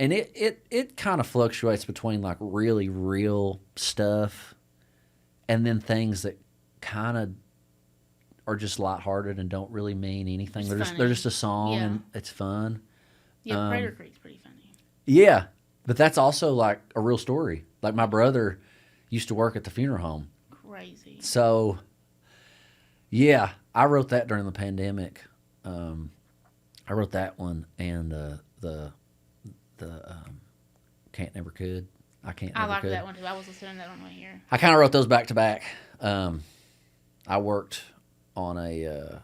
And it kind of fluctuates between like really real stuff and then things that kind of are just lighthearted and don't really mean anything. They're just a song and it's fun. Yeah, Crater Creek's pretty funny. Yeah, but that's also like a real story. Like my brother used to work at the funeral home. Crazy. So, yeah, I wrote that during the pandemic. I wrote that one and the Can't Never Could. I like that one too. I was listening to that one right here. I kind of wrote those back to back. I worked on a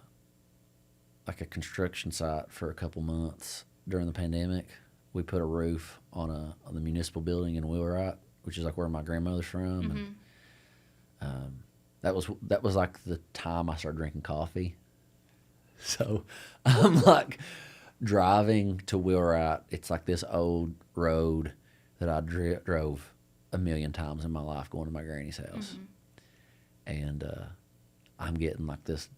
construction site for a couple months during the pandemic. We put a roof on the municipal building in Wheelwright, which is like where my grandmother's from, and that was like the time I started drinking coffee. So I'm like driving to Wheelwright. It's like this old road that I drove a million times in my life going to my granny's house. And I'm getting like this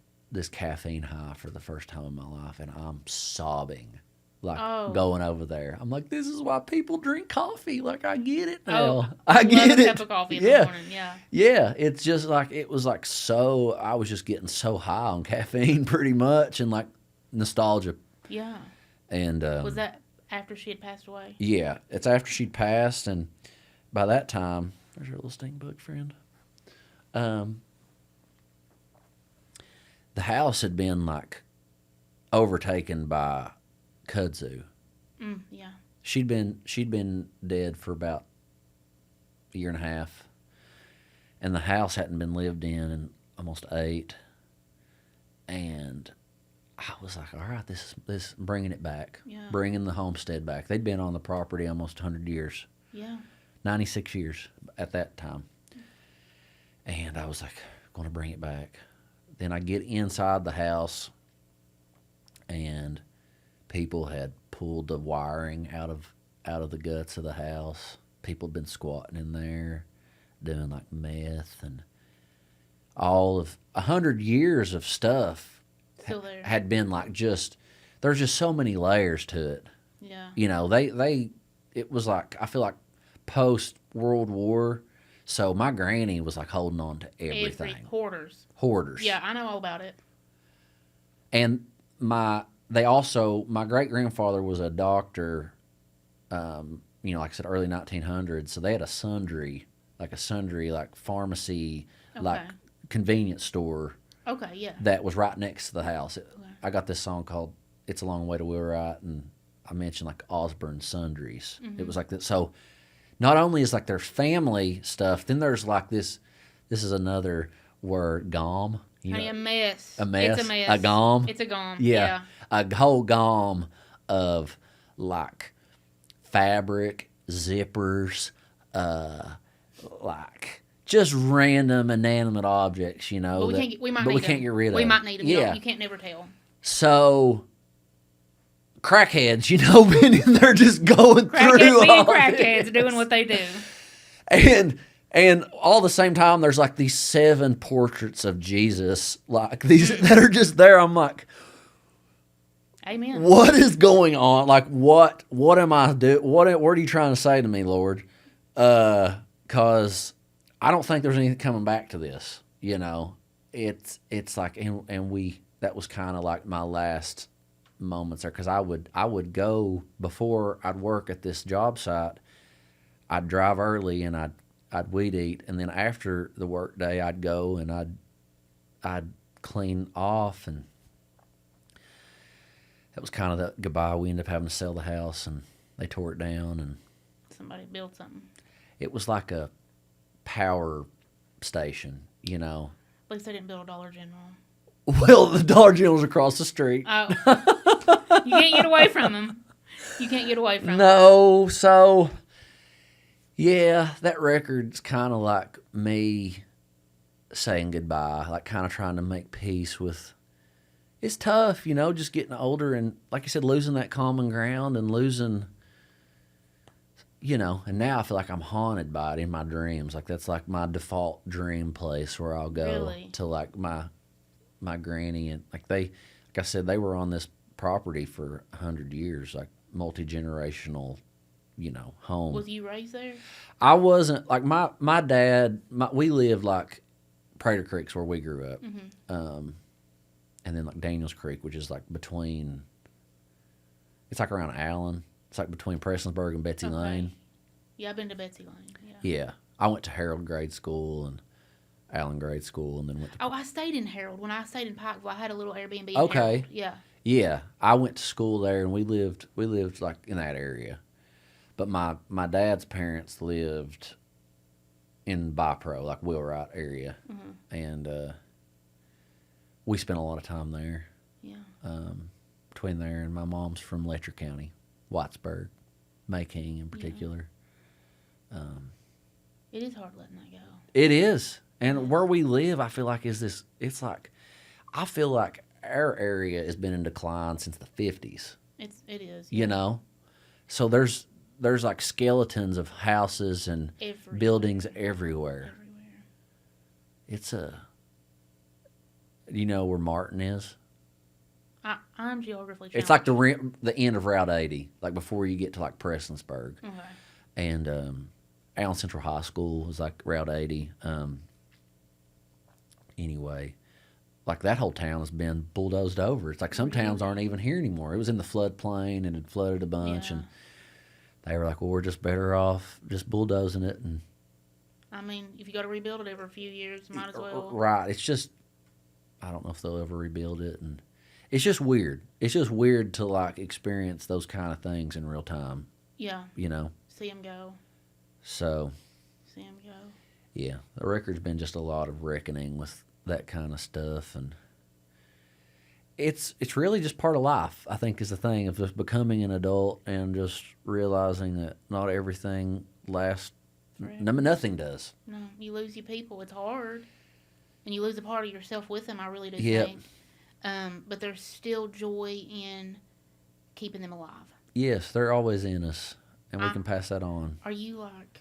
caffeine high for the first time in my life, and I'm sobbing, like going over there. I'm like, this is why people drink coffee. Like, I get it now. I get it. Cup of coffee in the morning. Yeah. It's just like it was like so. I was just getting so high on caffeine, pretty much, and like nostalgia. Yeah. And was that after she had passed away? Yeah, it's after she'd passed, and by that time, there's your little stink bug friend. The house had been like overtaken by kudzu. Yeah. She'd been dead for about a year and a half, and the house hadn't been lived in almost 8. And I was like, all right, this is bringing it back, bringing the homestead back. They'd been on the property almost 100 years. Yeah. 96 years at that time. And I was like, going to bring it back. Then I get inside the house, and people had pulled the wiring out of the guts of the house. People had been squatting in there, doing like meth, and all of 100 years of stuff Still there. had been like there's just so many layers to it. Yeah. You know, it was like, I feel like post World War. So my granny was like holding on to everything. Hoarders. Yeah, I know all about it. And my great grandfather was a doctor. Like I said, early 1900s. So they had a sundry like pharmacy, like convenience store. Okay, yeah. That was right next to the house. I got this song called "It's a Long Way to Wheelwright," and I mentioned like Osborne Sundries. It was like that. So not only is like there's family stuff, then there's like this is another word, gom. A mess. A mess. It's a mess. A gom. It's a gom. Yeah. A whole gom of like fabric, zippers, like just random inanimate objects, But we can't get rid of them. We might need them. Yeah. You can't never tell. So crackheads, been in there just going through Being all crackheads, this. doing what they do. And And all the same time, there's like these 7 portraits of Jesus, like these that are just there. I'm like, Amen. what is going on? Like, what am I doing? What are you trying to say to me, Lord? Because I don't think there's anything coming back to this. You know, it's like, and that was kind of like my last moments there, because I would go before I'd work at this job site. I'd drive early and I'd weed eat, and then after the work day, I'd go and I'd clean off, and that was kind of the goodbye. We ended up having to sell the house, and they tore it down, and Somebody built something. it was like a power station, you know. At least they didn't build a Dollar General. Well, the Dollar General's across the street. Oh. You can't get away from them. You can't get away from them. No, so yeah, that record's kind of like me saying goodbye, like kind of trying to make peace with. It's tough, you know, just getting older and, like I said, losing that common ground and losing, you know, and now I feel like I'm haunted by it in my dreams. Like that's like my default dream place where I'll go Really? to like my granny, and like I said, they were on this property for 100 years, like multi-generational, you know, home. Was you raised there? I wasn't, like my dad, we lived like Prater Creek's where we grew up. Mm-hmm. And then like Daniels Creek, which is like between, it's like around Allen. It's like between Prestonsburg and Betsy Lane. Yeah, I've been to Betsy Lane. Yeah. Yeah. I went to Harold grade school and Allen grade school, and then went to... Oh, I stayed in Harold. When I stayed in Pikeville, I had a little Airbnb in Okay. Harold. Yeah. Yeah. I went to school there, and we lived like in that area. But my dad's parents lived in Bipro, like Wheelwright area. Mm-hmm. And we spent a lot of time there. Yeah. Between there, and my mom's from Letcher County, Whitesburg, Mayking in particular. It is hard letting that go. It is. And where we live, I feel like it's like, I feel like our area has been in decline since the 50s. It is. You know? So there's like skeletons of houses and buildings everywhere. It's you know where Martin is? I'm geographically challenged. It's like the end of Route 80, like before you get to like Prestonsburg. Okay. And Allen Central High School was like Route 80. Anyway, like that whole town has been bulldozed over. It's like some towns aren't even here anymore. It was in the floodplain and it flooded a bunch, and they were like, well, we're just better off just bulldozing it. And I mean, if you got to rebuild it every few years, might as well. Right. It's just, I don't know if they'll ever rebuild it. And it's just weird. It's just weird to like experience those kind of things in real time. Yeah. You know? See them go. So. See them go. Yeah. The record's been just a lot of reckoning with that kind of stuff. And it's really just part of life, I think, is the thing of just becoming an adult and just realizing that not everything lasts. Nothing does. No, you lose your people. It's hard. And you lose a part of yourself with them, I really do Yep. think. But there's still joy in keeping them alive. Yes, they're always in us, and we can pass that on. Are you, like,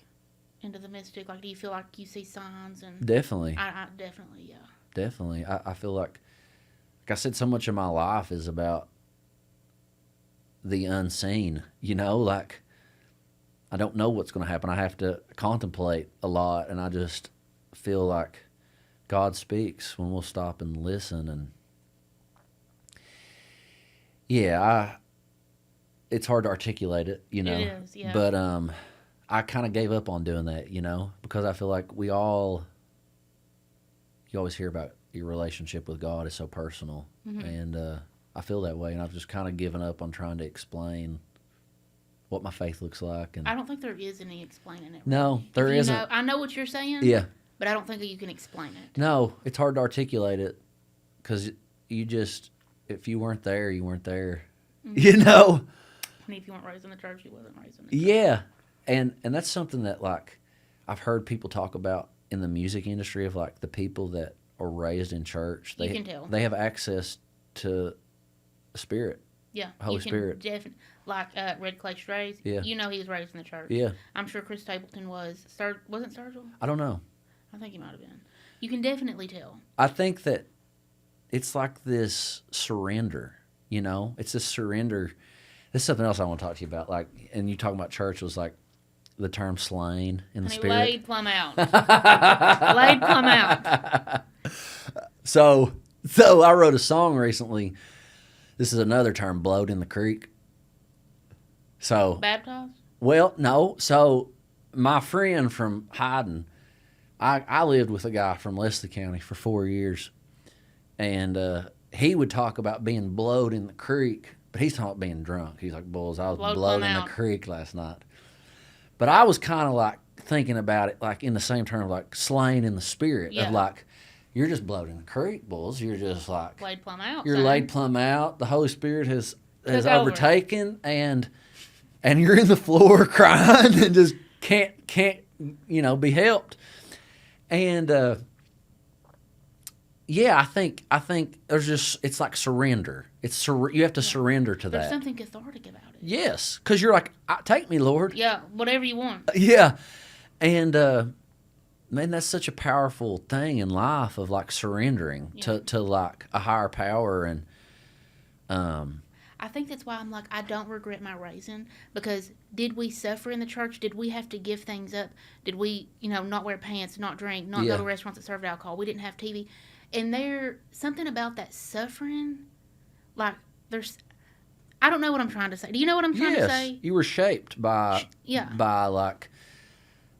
into the mystic? Like, do you feel like you see signs? And Definitely. I definitely, yeah. Definitely. I feel like I said, so much of my life is about the unseen, you know, like I don't know what's going to happen. I have to contemplate a lot, and I just feel like God speaks when we'll stop and listen. And yeah, it's hard to articulate it, you know. It is, yeah. But I kind of gave up on doing that, you know, because I feel like you always hear about your relationship with God is so personal. Mm-hmm. And I feel that way, and I've just kind of given up on trying to explain what my faith looks like. And I don't think there is any explaining it. No, really. there isn't. I know what you're saying. Yeah. But I don't think that you can explain it. No, it's hard to articulate it because you just, if you weren't there, you weren't there. Mm-hmm. You know? And if you weren't raised in the church, you wasn't raised in the church. Yeah. And that's something that, like, I've heard people talk about in the music industry of, like, the people that are raised in church. You can tell. They have access to the Spirit. Yeah, Holy you can Spirit. definitely, like Red Clay Strays. Yeah. You know he was raised in the church. Yeah. I'm sure Chris Stapleton was. Wasn't Sturgill? I don't know. I think he might have been. You can definitely tell. I think that it's like this surrender, It's this surrender. This is something else I want to talk to you about. Like, and you talking about church was like the term slain in the spirit. Laid plumb out. Laid plumb out. So I wrote a song recently. This is another term, blowed in the creek. So Baptized? Well, no. So my friend from Hyden, I lived with a guy from Leslie County for 4 years, and he would talk about being blowed in the creek, but he's talking about being drunk. He's like, "Bulls, I was blowed in the creek last night." But I was kind of like thinking about it like in the same term, like slain in the spirit of like, you're just blowed in the creek, Bulls. You're just like laid plumb out. You're laid plumb out. The Holy Spirit has overtaken, and you're in the floor crying and just can't be helped. And I think there's just, it's like surrender. You have to surrender to that. There's something cathartic about it. Yes, because you're like, take me, Lord. Yeah, whatever you want. Yeah, and man, that's such a powerful thing in life of like surrendering to like a higher power. And I think that's why I'm like, I don't regret my raising, because did we suffer in the church? Did we have to give things up? Did we, not wear pants, not drink, not go to restaurants that served alcohol? We didn't have TV. And there's something about that suffering, like I don't know what I'm trying to say. Do you know what I'm trying to say? You were shaped by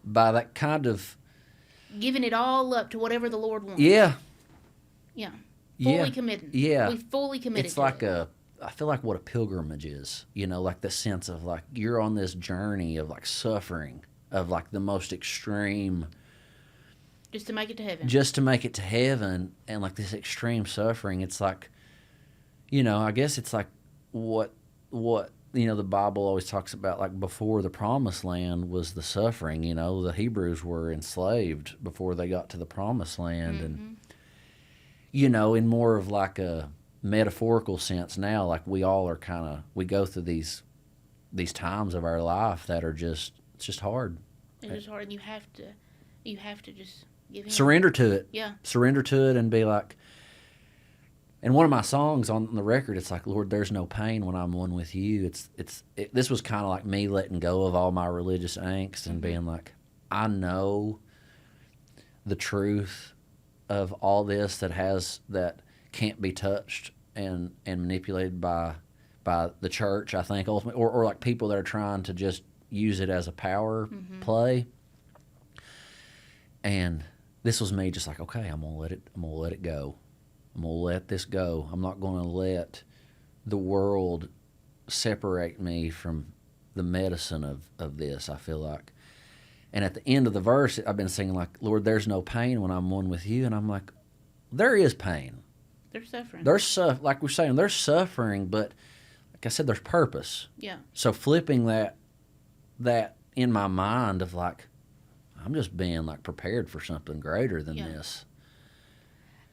that kind of giving it all up to whatever the Lord wants. Yeah. Fully committed. Yeah. We fully committed. It's like I feel like what a pilgrimage is, like the sense of like you're on this journey of like suffering, of like the most extreme. Just to make it to heaven. Just to make it to heaven, and like this extreme suffering. It's like, I guess it's like what the Bible always talks about, like before the promised land was the suffering. The Hebrews were enslaved before they got to the promised land. And in more of like a metaphorical sense now, like we all are we go through these times of our life that are it's just hard. It's just hard, and you have to just give in. Surrender to it. Yeah. Surrender to it and be like. And one of my songs on the record, it's like, Lord, there's no pain when I'm one with you. This was kind of like me letting go of all my religious angst and being like, I know the truth of all this that can't be touched and manipulated by the church, I think, ultimately, or like people that are trying to just use it as a power play. And this was me just like, okay, I'm gonna let it go. I'm going to let this go. I'm not going to let the world separate me from the medicine of this, I feel like. And at the end of the verse, I've been singing like, Lord, there's no pain when I'm one with you. And I'm like, there is pain. There's suffering. Like we're saying, there's suffering, but like I said, there's purpose. Yeah. So flipping that in my mind of like, I'm just being like prepared for something greater than this.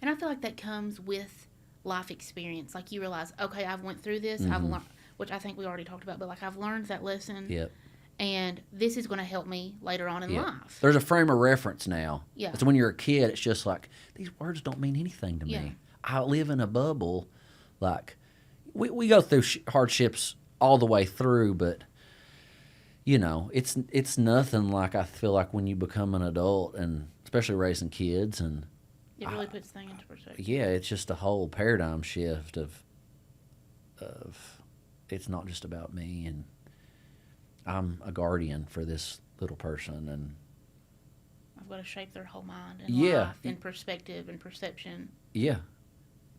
And I feel like that comes with life experience. Like you realize, okay, I've went through this. I've learned, which I think we already talked about, but like I've learned that lesson. Yep. And this is going to help me later on in life. There's a frame of reference now. Yeah. So when you're a kid, it's just like, these words don't mean anything to me. Yeah. I live in a bubble. Like, we go through hardships all the way through, but, it's nothing like I feel like when you become an adult, and especially raising kids, and it really puts things into perspective. Yeah, it's just a whole paradigm shift of it's not just about me, and I'm a guardian for this little person, and I've got to shape their whole mind and life and perspective and perception. Yeah.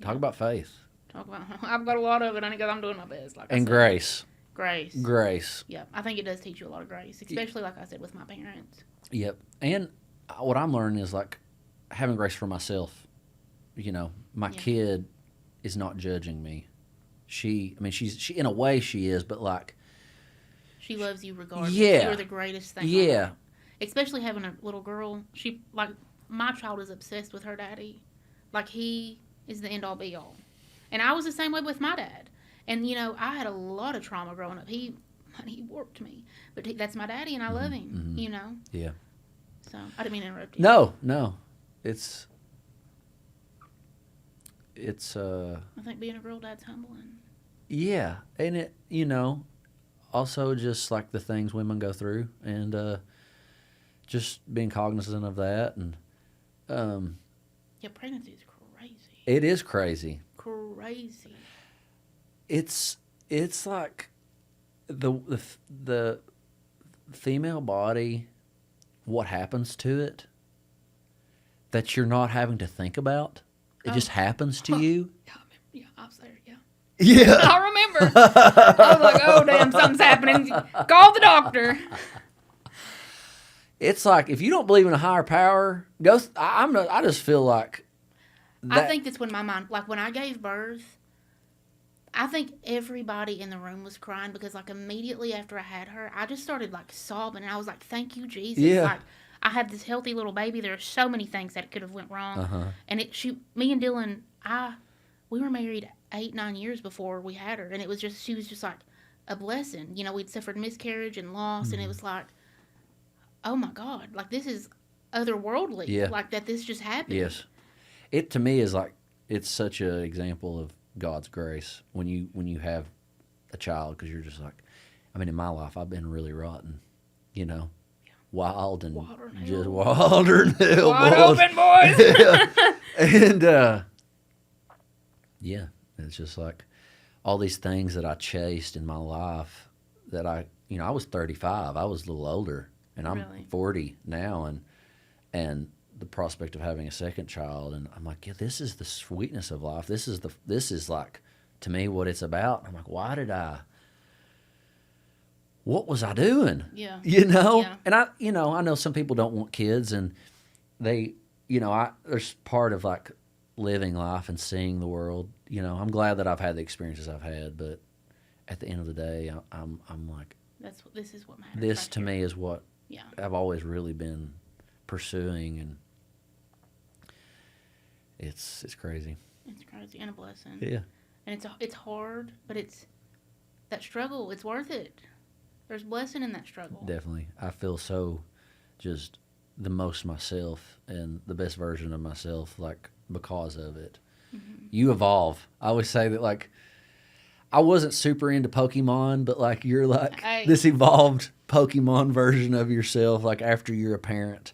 Talk about faith. I've got a lot of it, and I'm doing my best. And grace. Grace. Yeah, I think it does teach you a lot of grace, especially like I said with my parents. Yep. And what I'm learning is like having grace for myself. My kid is not judging me. She in a way she is, but like she loves you regardless. Yeah. You're the greatest thing. Yeah. Especially having a little girl. She like my child is obsessed with her daddy. Like he is the end all be all. And I was the same way with my dad. And, I had a lot of trauma growing up. He warped me. But that's my daddy, and I love him, Yeah. So, I didn't mean to interrupt you. No. It's I think being a real dad's humbling. yeah, and it also just like the things women go through, and just being cognizant of that, and Yeah, pregnancy is crazy. it is crazy. Crazy. It's like the female body, what happens to it that you're not having to think about. It just happens to you. Yeah, I was there, yeah. Yeah. I remember. I was like, oh, damn, something's happening. Call the doctor. It's like, if you don't believe in a higher power, go. I just feel like I think that's when my mind, like when I gave birth, I think everybody in the room was crying because, like, immediately after I had her, I just started, like, sobbing. And I was like, thank you, Jesus. Yeah. Like, I have this healthy little baby. There are so many things that could have went wrong. And me and Dylan, we were married 8-9 years before we had her. And she was just like a blessing. We'd suffered miscarriage and loss. And it was like, oh, my God. Like, this is otherworldly. Yeah. Like, that this just happened. Yes. It, to me, is like, it's such an example of God's grace when you have a child, because you're just like, I mean, in my life, I've been really rotten, wild and just wilder than hell. Wide open, boys. And, yeah, it's just like all these things that I chased in my life that I was 35. I was a little older, and I'm Really? 40 now, and the prospect of having a second child, and I'm like, yeah, this is the sweetness of life. This is like, to me, what it's about. I'm like, what was I doing? Yeah. Yeah. And I know some people don't want kids, and they, there's part of like living life and seeing the world. I'm glad that I've had the experiences I've had, but at the end of the day, I'm like, this is what matters. This to me is what Yeah. I've always really been pursuing, and it's crazy. It's crazy and a blessing. Yeah. And it's hard, but it's that struggle. It's worth it. There's blessing in that struggle. Definitely. I feel so just the most myself and the best version of myself, like, because of it. Mm-hmm. You evolve. I always say that, like, I wasn't super into Pokemon, but, like, you're like this evolved Pokemon version of yourself, like, after you're a parent,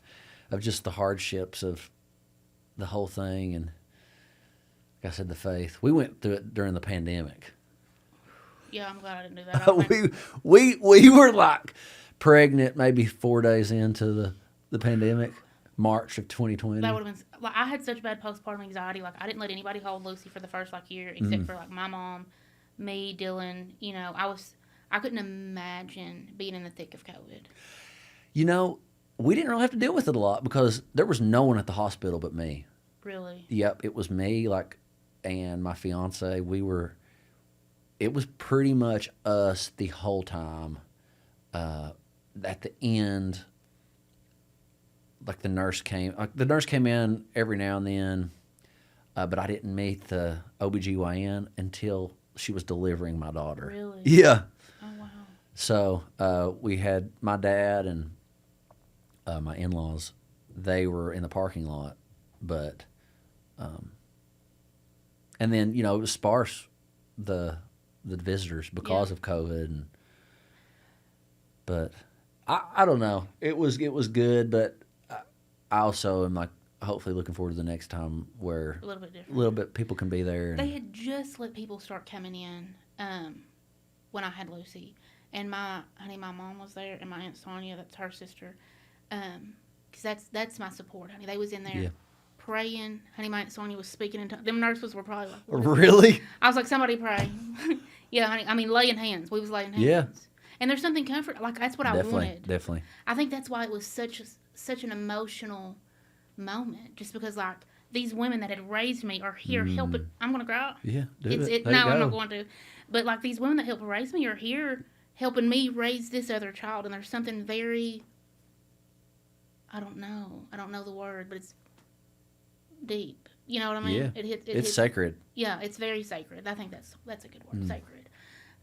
of just the hardships of the whole thing. And like I said, the faith. We went through it during the pandemic. Yeah, I'm glad I didn't do that. We were like pregnant maybe 4 days into the pandemic, March of 2020. That would have been like, I had such bad postpartum anxiety. Like, I didn't let anybody hold Lucy for the first year, except for like my mom, me, Dylan. I couldn't imagine being in the thick of COVID. We didn't really have to deal with it a lot because there was no one at the hospital but me. Really? Yep, it was me, and my fiance. It was pretty much us the whole time. At the end, like, the nurse came in every now and then, but I didn't meet the OBGYN until she was delivering my daughter. Really? Yeah. Oh, wow. So we had my dad and my in-laws. They were in the parking lot, but and then it was sparse, the visitors, because of COVID, but I don't know. It was good, but I also am, like, hopefully looking forward to the next time where a little bit different. A little bit people can be there. They had just let people start coming in when I had Lucy, and my mom was there, and my Aunt Sonia, that's her sister, because that's my support, honey. They was in there. Yeah. Praying, honey. My Aunt Sonia was speaking in tongues. Them nurses were probably like, really? I was like, somebody pray. Yeah, honey. I mean, laying hands. We was laying hands. Yeah. And there's something comfort. Like, that's what I wanted. Definitely. I think that's why it was such an emotional moment. Just because, like, these women that had raised me are here helping. I'm gonna cry. Yeah, I'm not going to. But, like, these women that helped raise me are here helping me raise this other child. And there's something very, I don't know the word, but it's deep. You know what I mean? Yeah. It's sacred. Yeah, it's very sacred. I think that's a good word, sacred.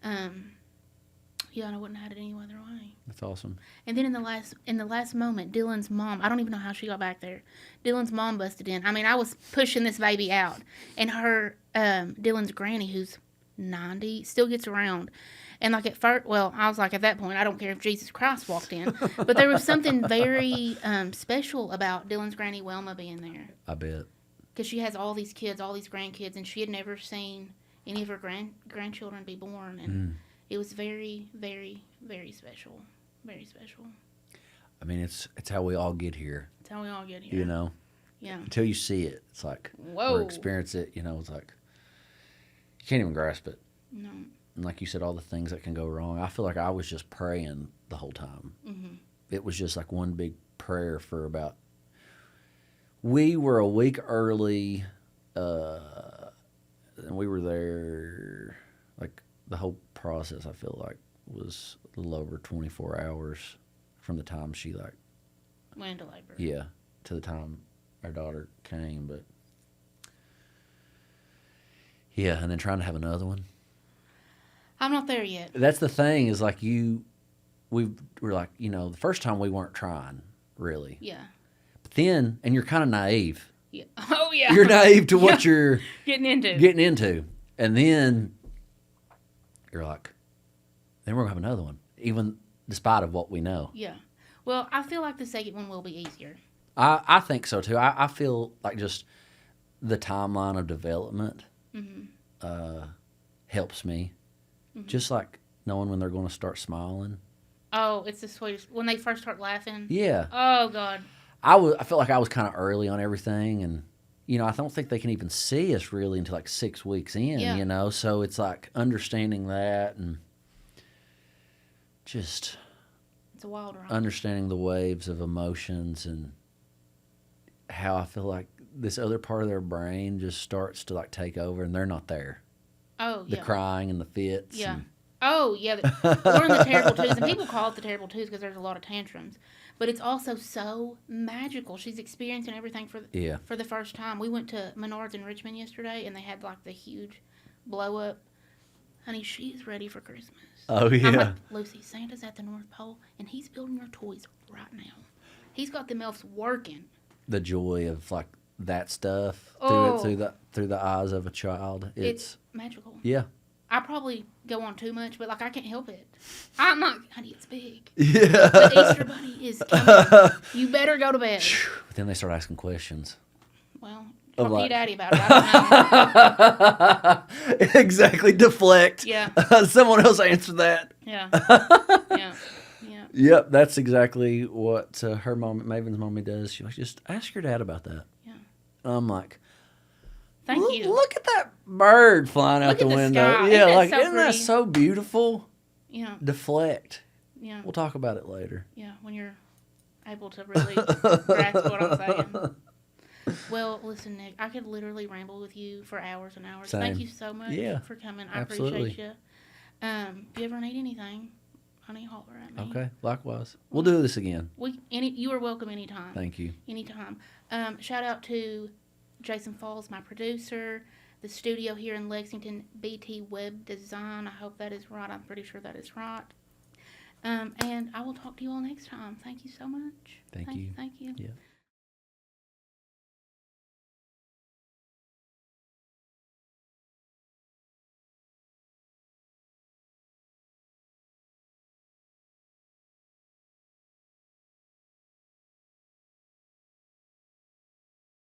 Yeah, and I wouldn't have had it any other way. That's awesome. And then in the last moment, Dylan's mom, I don't even know how she got back there. Dylan's mom busted in. I mean, I was pushing this baby out, and her Dylan's granny, who's 90, still gets around. And like at first, well, I was like, at that point, I don't care if Jesus Christ walked in. But there was something very special about Dylan's granny Wilma being there. I bet. Because she has all these kids, all these grandkids, and she had never seen any of her grandchildren be born. And it was very, very, very special. Very special. I mean, it's how we all get here. It's how we all get here. You know? Yeah. Until you see it, it's like, whoa, or experience it, you know, it's like, you can't even grasp it. No. And like you said, all the things that can go wrong. I feel like I was just praying the whole time. Mm-hmm. It was just like one big prayer for about. We were a week early, and we were there. Like the whole process, I feel like was a little over 24 hours from the time she like went into labor. Yeah, to the time our daughter came, but yeah, and then trying to have another one. I'm not there yet. That's the thing is like we were like, you know, the first time we weren't trying really. Yeah. But then, and you're kind of naive. Yeah. Oh yeah. You're naive to what you're getting into. And then you're like, then we're going to have another one, even despite of what we know. Yeah. Well, I feel like the second one will be easier. I think so too. I feel like just the timeline of development helps me. Mm-hmm. Just like knowing when they're going to start smiling. Oh, it's the sweetest. When they first start laughing. Yeah. Oh, God. I felt like I was kind of early on everything. And, you know, I don't think they can even see us really until like 6 weeks in, you know. So it's like understanding that and just it's a wild ride. Understanding the waves of emotions and how I feel like this other part of their brain just starts to like take over and they're not there. Oh, the crying and the fits. Yeah. And... Oh, yeah. We're in the terrible twos, and people call it the terrible twos because there's a lot of tantrums. But it's also so magical. She's experiencing everything for the first time. We went to Menards in Richmond yesterday, and they had like the huge blow up. Honey, she's ready for Christmas. Oh, yeah. I'm like, Lucy, Santa's at the North Pole, and he's building your toys right now. He's got them elves working. The joy of like that stuff through the eyes of a child. It's magical. Yeah. I probably go on too much, but like I can't help it. I'm not, honey, it's big. Yeah. The Easter Bunny is coming. You better go to bed. But then they start asking questions. Well, talk to your daddy about it. I don't know. Exactly. Deflect. Yeah. Someone else answer that. Yeah. Yeah. Yeah. Yep. That's exactly what her mom, Maven's mommy, does. She like, just ask your dad about that. Yeah. And I'm like, thank you. Look at that bird flying out the window. Sky. Yeah, Isn't that so beautiful? Yeah. Deflect. Yeah. We'll talk about it later. Yeah, when you're able to really grasp what I'm saying. Well, listen, Nick, I could literally ramble with you for hours and hours. Same. Thank you so much for coming. I appreciate you. If you ever need anything, honey, holler at me. Okay, likewise. We'll do this again. You are welcome anytime. Thank you. Anytime. Shout out to Jason Falls, my producer, the studio here in Lexington, BT Web Design. I hope that is right. I'm pretty sure that is right. And I will talk to you all next time. Thank you so much. Thank you. Thank you. Yeah.